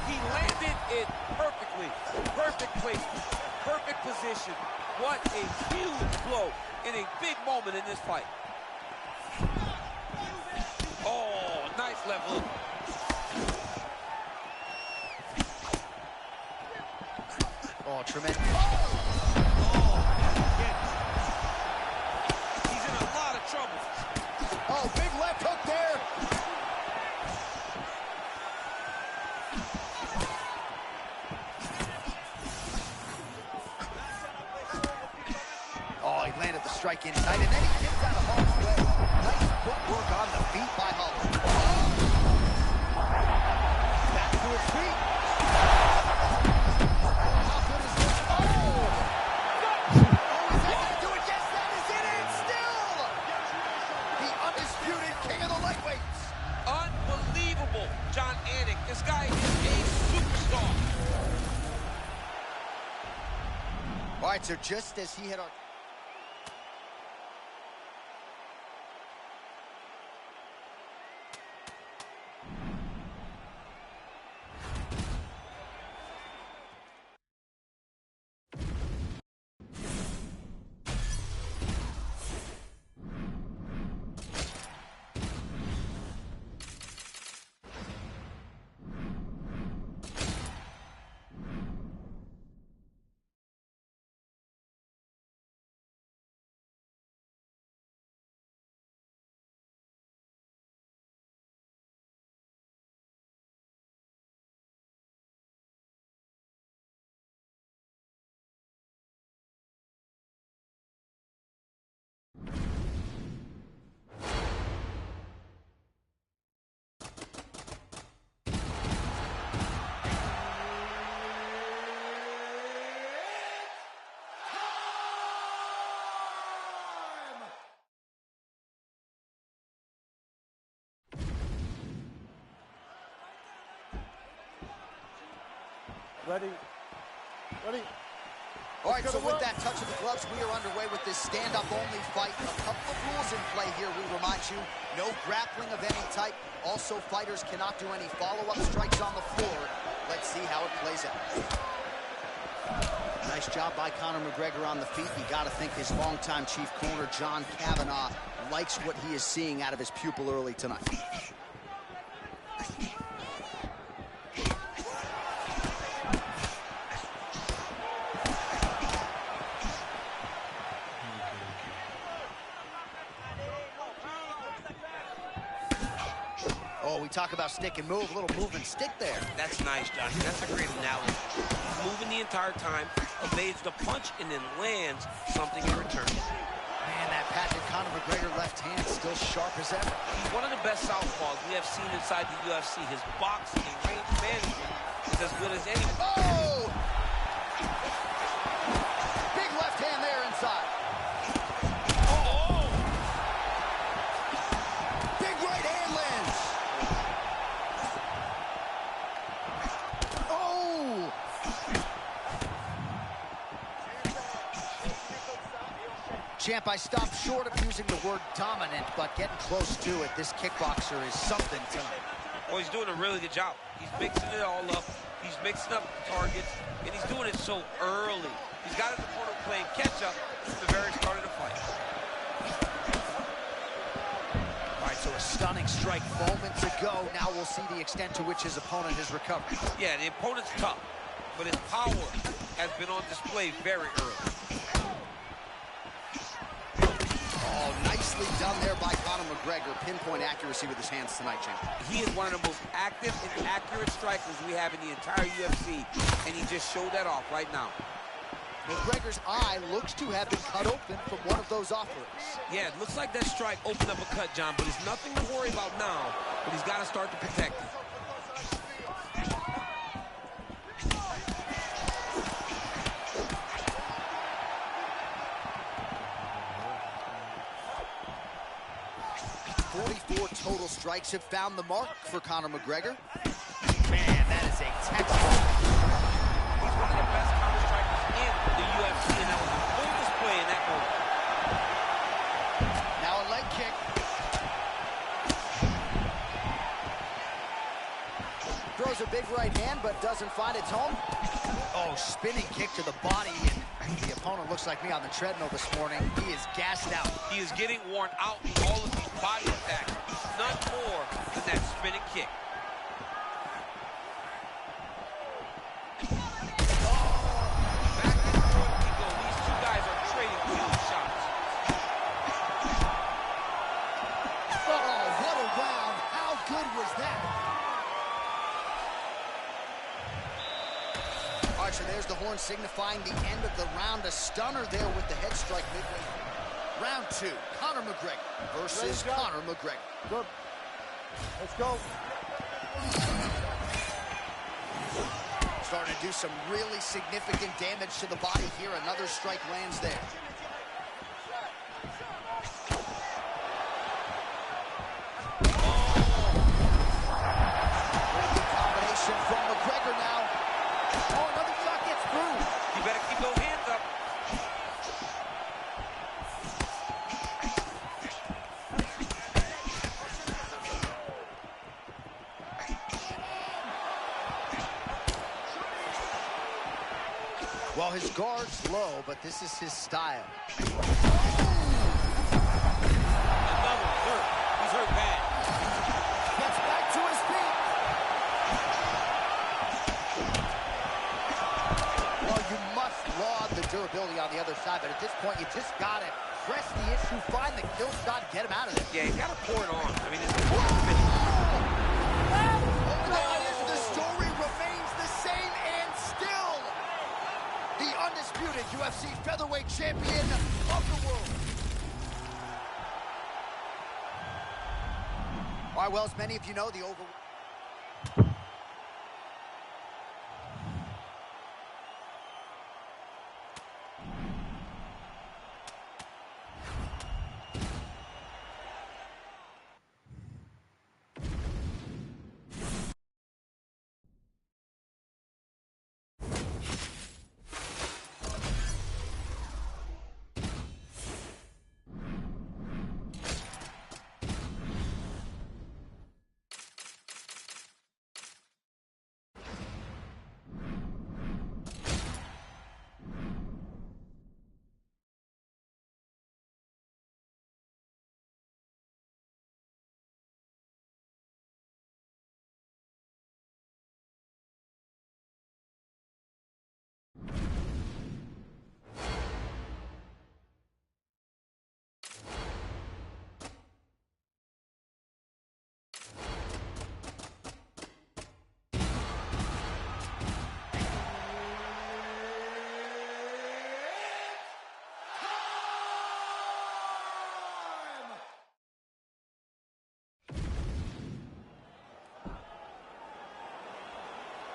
He landed it perfectly. Perfect placement, perfect position. What a huge blow in a big moment in this fight. Oh, nice left hook. Oh, tremendous. He's in a lot of trouble. Oh, big left hook there. Oh, he landed the strike inside, and then he gets out of harm's way. Nice footwork on the feet by Holloway. Back to his feet. How good is this? Oh! Oh, is that gonna do it? Yes, that is it, and still! The undisputed king of the lightweights. Unbelievable, John Anik. This guy is a superstar. All right, so just as he had... Ready? Ready? All right, so with that touch of the gloves, we are underway with this stand-up only fight. A couple of rules in play here, we remind you. No grappling of any type. Also, fighters cannot do any follow-up strikes on the floor. Let's see how it plays out. Nice job by Conor McGregor on the feet. You got to think his longtime chief corner, John Kavanagh, likes what he is seeing out of his pupil early tonight. Oh, he talk about stick and move, a little move and stick there. That's nice, Josh. That's a great analogy. He's moving the entire time, evades the punch, and then lands something in return. Man, that patented Conor McGregor left hand still sharp as ever. He's one of the best southpaws we have seen inside the UFC. His boxing and range management is as good as any. Oh! Big left hand there inside. Oh! Big right hand lands. Oh! Champ, I stopped short of using the word dominant, but getting close to it. This kickboxer is something tonight. Well, he's doing a really good job. He's mixing it all up. He's mixing up the targets, and he's doing it so early. He's got his opponent playing catch-up from the very start of the fight. All right, so a stunning strike moments ago. Now we'll see the extent to which his opponent has recovered. Yeah, the opponent's tough, but his power has been on display very early. Oh, nicely done there by Conor McGregor. Pinpoint accuracy with his hands tonight, champ. He is one of the most active and accurate strikers we have in the entire UFC, and he just showed that off right now. McGregor's eye looks to have been cut open from one of those offerings. Yeah, it looks like that strike opened up a cut, John, but it's nothing to worry about now, but he's got to start to protect it. Total strikes have found the mark for Conor McGregor. Man, that is a textbook. He's one of the best counter strikers in the UFC, and that was a full display in that moment. Now a leg kick. Throws a big right hand, but doesn't find its home. Oh, spinning kick to the body, and the opponent looks like me on the treadmill this morning. He is gassed out. He is getting worn out with all of these body attacks. None more than that spinning kick. Back and forth we go. These two guys are trading huge shots. Oh, what a round. How good was that? All right, so there's the horn signifying the end of the round. A stunner there with the head strike midway. Round two, Conor McGregor versus Conor McGregor. Good. Let's go. Starting to do some really significant damage to the body here. Another strike lands there. Pretty good combination from McGregor now. Oh, another shot gets through. You better keep those hands up. Well, his guard's low, but this is his style. Another hurt. He's hurt bad. Gets back to his feet. Well, you must laud the durability on the other side, but at this point, you just got to press the issue, find the kill shot, get him out of there. Yeah, he's got to pour it on. I mean, it's important to finish. The story remains the same, and still the undisputed UFC featherweight champion of the world. All right, well, as many of you know, the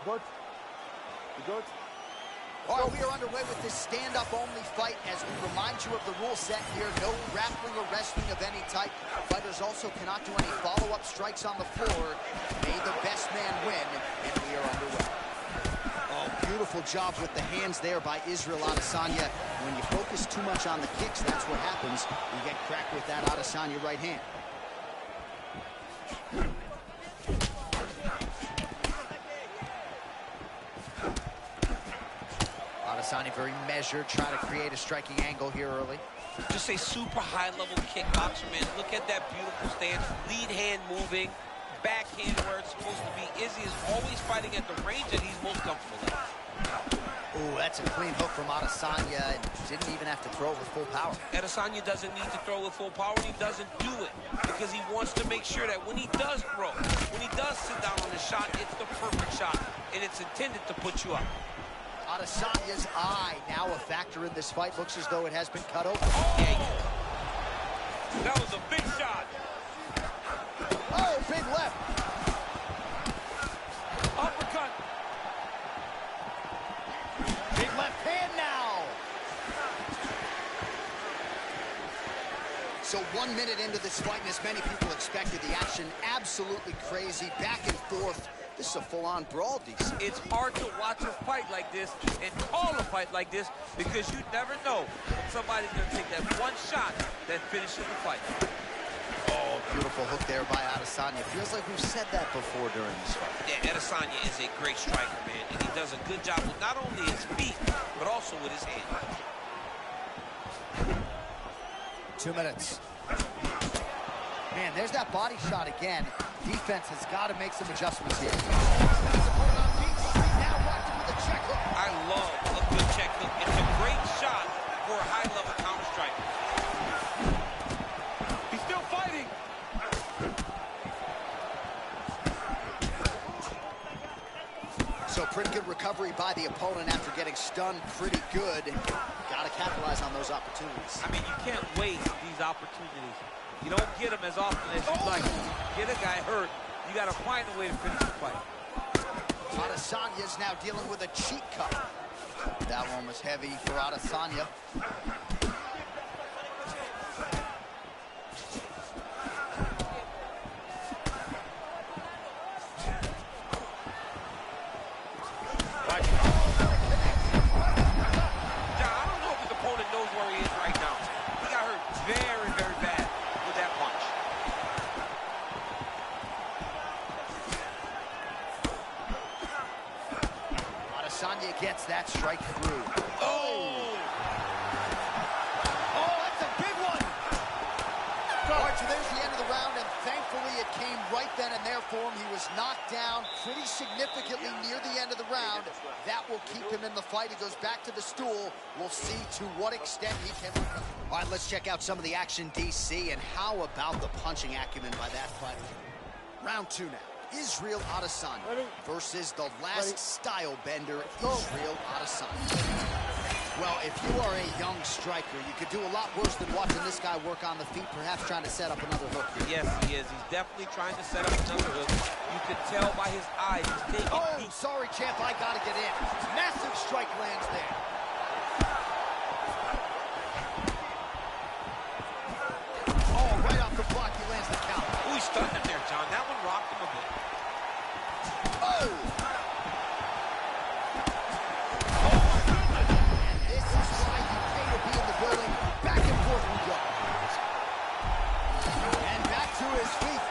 Good. You good? All right, we are underway with this stand-up-only fight as we remind you of the rule set here. No grappling or wrestling of any type. Fighters also cannot do any follow-up strikes on the floor. May the best man win, and we are underway. Oh, beautiful job with the hands there by Israel Adesanya. When you focus too much on the kicks, that's what happens. You get cracked with that Adesanya right hand. Adesanya very measured, trying to create a striking angle here early. Just a super high-level kickboxer, man. Look at that beautiful stance. Lead hand moving, backhand where it's supposed to be. Izzy is always fighting at the range that he's most comfortable in. Ooh, that's a clean hook from Adesanya, and didn't even have to throw it with full power. Adesanya doesn't need to throw with full power, and he doesn't do it because he wants to make sure that when he does throw, when he does sit down on the shot, it's the perfect shot, and it's intended to put you up. Adesanya's eye now a factor in this fight. Looks as though it has been cut open. Yeah, that was a big shot. Oh, big left. Uppercut. Big left hand now. So 1 minute into this fight, and as many people expected, the action absolutely crazy, back and forth. This is a full-on brawl, DC. It's hard to watch a fight like this and call a fight like this because you never know when somebody's going to take that one shot that finishes the fight. Oh, beautiful hook there by Adesanya. Feels like we've said that before during this fight. Yeah, Adesanya is a great striker, man, and he does a good job with not only his feet, but also with his hands. 2 minutes. Man, there's that body shot again. Defense has got to make some adjustments here. Now watch with a check hook. I love a good check hook. It's a great shot for a high-level counter strike. He's still fighting. So pretty good recovery by the opponent after getting stunned pretty good. Got to capitalize on those opportunities. I mean, you can't waste these opportunities. You don't get them as often as you'd like. Get a guy hurt, you got to find a way to finish the fight. Adesanya's now dealing with a cheek cut. That one was heavy for Adesanya. I don't know if his opponent knows where he is right now. He got hurt very, very bad with that punch. Adesanya gets that strike through. Oh! Oh, that's a big one! All right, so there's the end of the round, and thankfully it came right then and there for him. He was knocked down pretty significantly near the end of the round. That will keep him in the fight. He goes back to the stool. We'll see to what extent he can recover. All right, let's check out some of the action, DC, and how about the punching acumen by that fighter? Round 2 now. Israel Adesanya versus the last style bender, Israel Adesanya. Well, if you are a young striker, you could do a lot worse than watching this guy work on the feet, perhaps trying to set up another hook here. Yes, he is. He's definitely trying to set up another hook. You can tell by his eyes. He's taking deep. Sorry, champ, I gotta get in. Massive strike lands there. Oh, right off the block, he lands the count. Ooh, he stunned him there, John. That one rocked him a bit. Oh! And this is why you pay to be in the building. Back and forth we go. And back to his feet.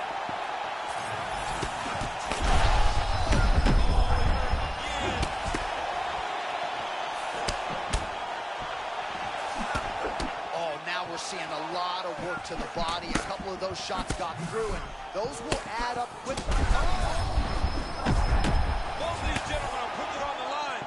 Oh, now we're seeing a lot of work to the body. A couple of those shots got through, and those will add up quickly. Oh! Both of these gentlemen are putting it on the line.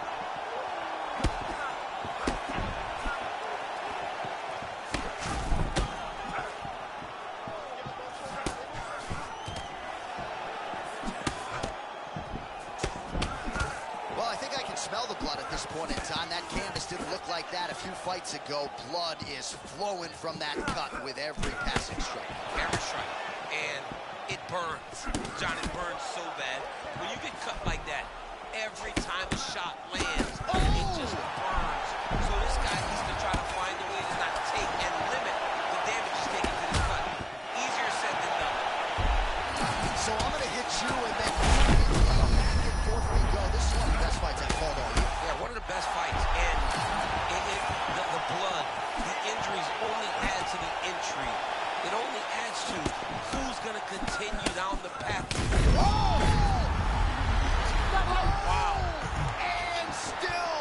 Well, I think I can smell the blood at this point in time. That canvas didn't look like that a few fights ago. Blood is flowing from that cut with every passing strike. Every strike. And it burns. John, it burns so bad. When you get cut like that, every time a shot lands, it just burns. So this guy needs to try to find a way to not take and limit the damage he's taking to this cut. Easier said than done. So I'm going to hit you, and then back and forth we go. This is one of the best fights I've called all year. Yeah, one of the best fights. And the blood, the injuries only add to the intrigue. It only adds to who's going to continue down the path. Oh! Wow. And still,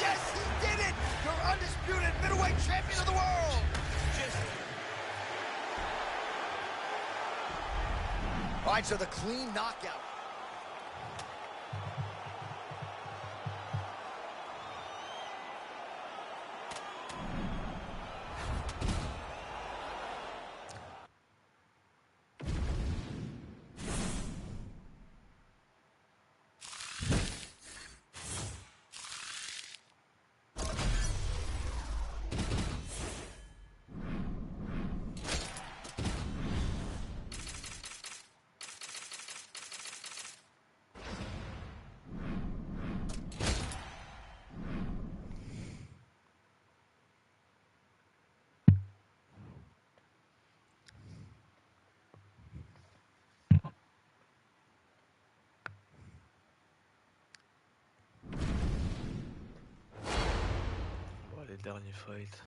yes, he did it! Your undisputed middleweight champion of the world! All right, so the clean knockout. Ouais, les derniers fights.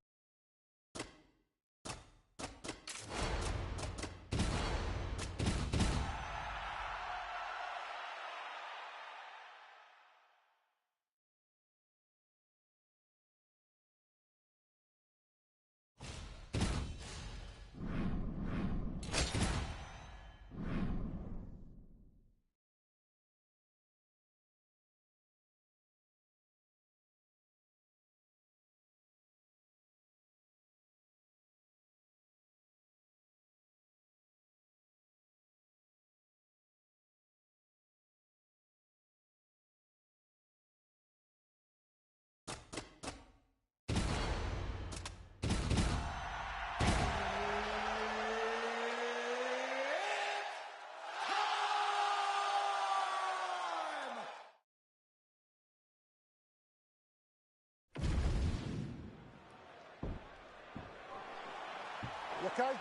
You okay?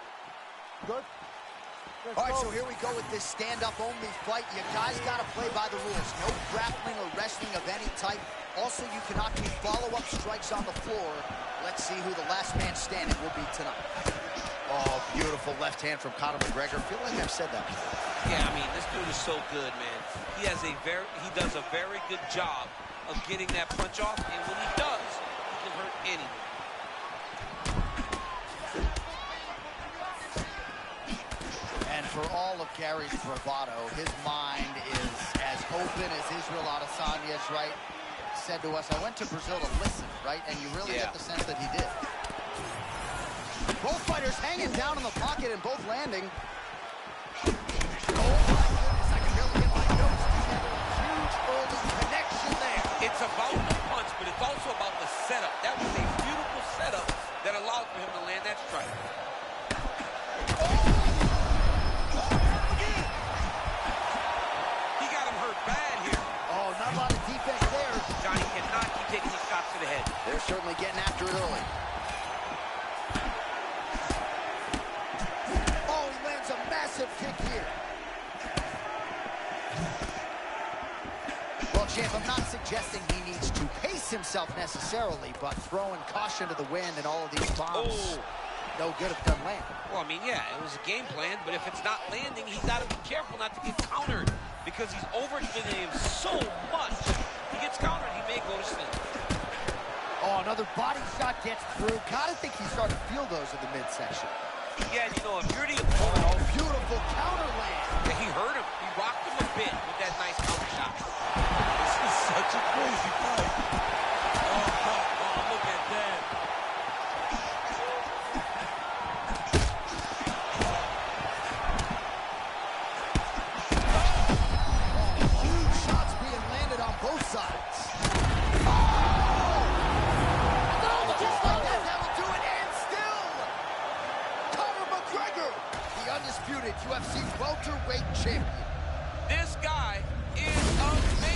Good? Let's All right, go. so here we go with this stand-up-only fight. You guys got to play by the rules. No grappling or wrestling of any type. Also, you cannot do follow-up strikes on the floor. Let's see who the last man standing will be tonight. Oh, beautiful left hand from Conor McGregor. I feel like I've said that before. Yeah, I mean, this dude is so good, man. He does a very good job of getting that punch off, and when he does, he can hurt anyone. And for all of Gary's bravado, his mind is as open as Israel Adesanya's, right? Said to us, I went to Brazil to listen, right? And you really get the sense that he did. Both fighters hanging down in the pocket and both landing. Oh my goodness, I can really get my notes together. Huge early connection there. It's about the punch, but it's also about the setup. That was a beautiful setup that allowed for him to land that strike. He got him hurt bad here. Oh, not a lot of defense there. Johnny cannot keep taking these shots to the head. They're certainly getting after it early. Oh, he lands a massive kick here. Well, champ, I'm not suggesting he needs to pace himself necessarily, but throwing caution to the wind and all of these bombs, no good if done land. Well, I mean, yeah, it was a game plan, but if it's not landing, he's got to be careful not to get countered because he's overextending him so much. If he gets countered, he may go to sleep. Oh, another body shot gets through. Gotta think he's starting to feel those in the midsection. Yeah, you know, if you're the opponent, Beautiful counter land. he hurt him. He rocked him a bit with that nice counter shot. This is such a crazy fight. Oh, look at that. Huge shots being landed on both sides. Just like that, that'll do it, and still, Conor McGregor, the undisputed UFC welterweight champion. This guy is amazing.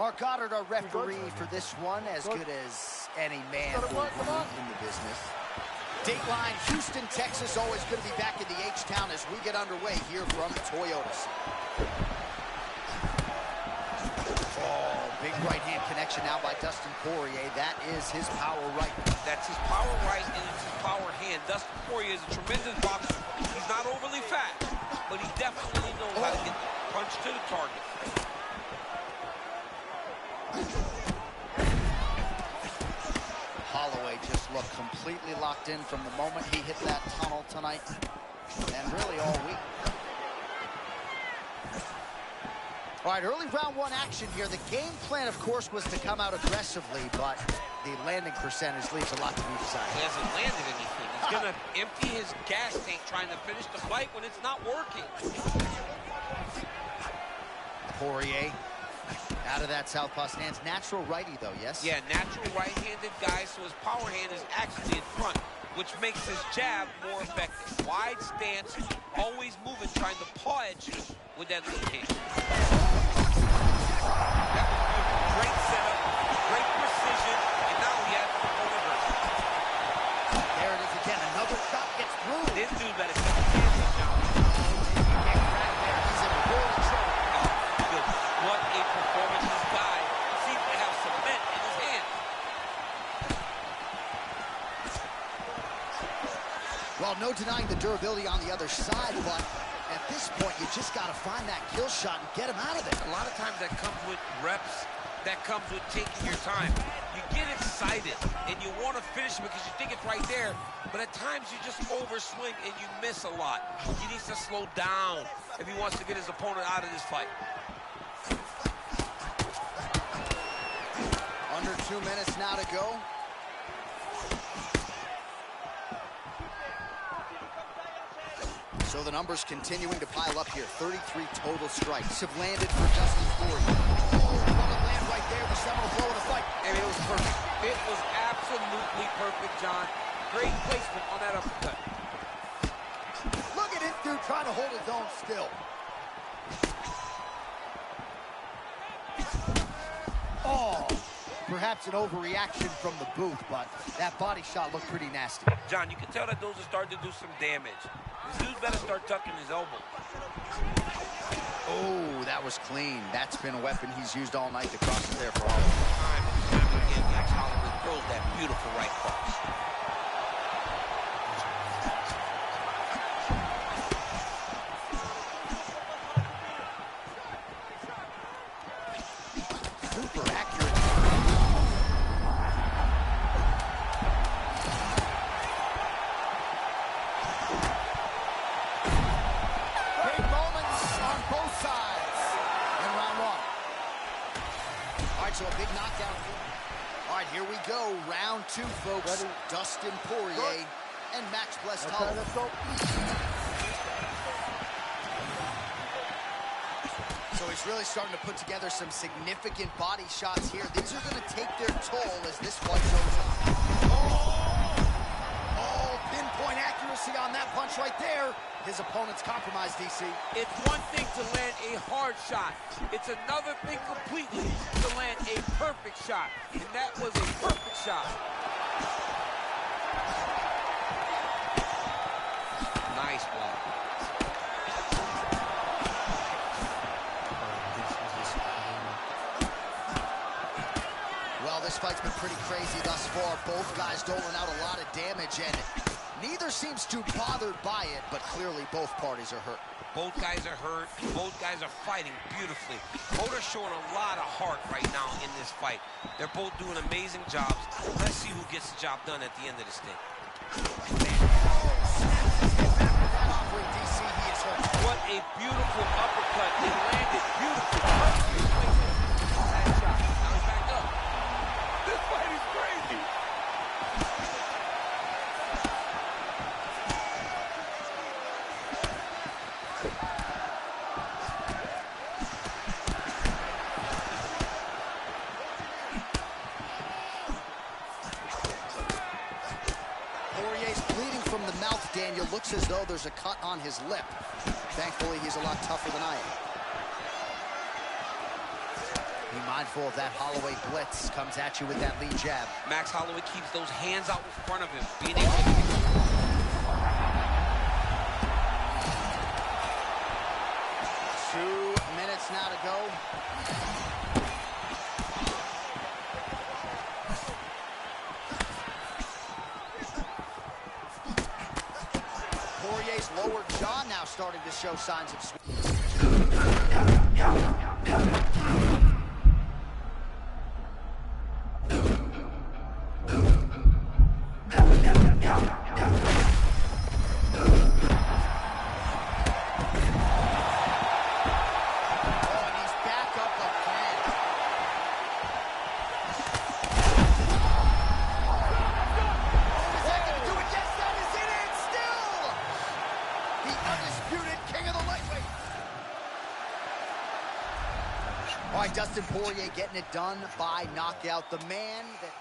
Mark Goddard, our referee for this one, as good as any man in the business. Dateline, Houston, Texas, always going to be back in the H-Town as we get underway here from Toyota. Oh, big right-hand connection now by Dustin Poirier. That is his power right. That's his power right, and it's his power hand. Dustin Poirier is a tremendous boxer. He's not overly fast, but he definitely knows how to get the punch to the target. Holloway just looked completely locked in from the moment he hit that tunnel tonight, and really all week. All right, early round one action here. The game plan, of course, was to come out aggressively, but the landing percentage leaves a lot to be desired. He hasn't landed anything. He's going to empty his gas tank trying to finish the fight when it's not working. Poirier out of that southpaw stance. Natural righty, though, yes? Yeah, natural right-handed guy, so his power hand is actually in front, which makes his jab more effective. Wide stance, always moving, trying to paw at you with that lead hand. That was beautiful. Great setup, great precision, and now he has the reverse. There it is again. Another shot gets through. This dude better keep his hands up, John. He's in real trouble. Good. What a performance. This guy seems to have cement in his hand. Well, no denying the durability on the other side, but at this point, you just got to find that kill shot and get him out of it. A lot of times that comes with reps, that comes with taking your time. You get excited, and you want to finish because you think it's right there, but at times you just overswing and you miss a lot. He needs to slow down if he wants to get his opponent out of this fight. Under 2 minutes now to go. So the numbers continuing to pile up here. 33 total strikes have landed for Dustin Poirier. Oh, what a land right there. The seminal blow of the fight. And it was perfect. It was absolutely perfect, John. Great placement on that uppercut. Look at this dude trying to hold his own still. Oh, perhaps an overreaction from the booth, but that body shot looked pretty nasty. John, you can tell that those are starting to do some damage. This dude better start tucking his elbow. Oh, that was clean. That's been a weapon he's used all night to cross it there for all. Time and time again, Max Holloway throws that beautiful right cross. Super accurate. Great moments on both sides in round one. All right, so a big knockdown. All right, here we go. Round two, folks. Ready? Dustin Poirier and Max Blessed Okay, Holloway. let's go. So he's really starting to put together some significant body shots here. These are going to take their toll as this fight goes on. Oh, pinpoint accuracy on that punch right there. His opponent's compromised, DC. It's one thing to land a hard shot. It's another thing completely to land a perfect shot. And that was a perfect shot. Nice block. Well, this fight's been pretty crazy thus far. Both guys doling out a lot of damage, and neither seems too bothered by it, but clearly both parties are hurt. Both guys are hurt. Both guys are fighting beautifully. Both are showing a lot of heart right now in this fight. They're both doing amazing jobs. Let's see who gets the job done at the end of this thing. DC, he is hurt. What a beautiful uppercut. It landed beautifully. That shot. Now he's back up. This fight is crazy. Poirier's bleeding from the mouth, Daniel. Looks as though there's a cut on his lip. Thankfully, he's a lot tougher than I am. He might Mindful of that Holloway blitz, comes at you with that lead jab. Max Holloway keeps those hands out in front of him, being able to... 2 minutes now to go. Poirier's lower jaw now starting to show signs of swelling. All right, Dustin Poirier getting it done by knockout. The man that...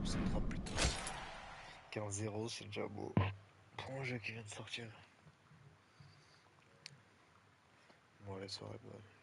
Ça sera plus tard. 15-0, c'est déjà beau. Pour un jeu qui vient de sortir. Bon, la soirée bonne.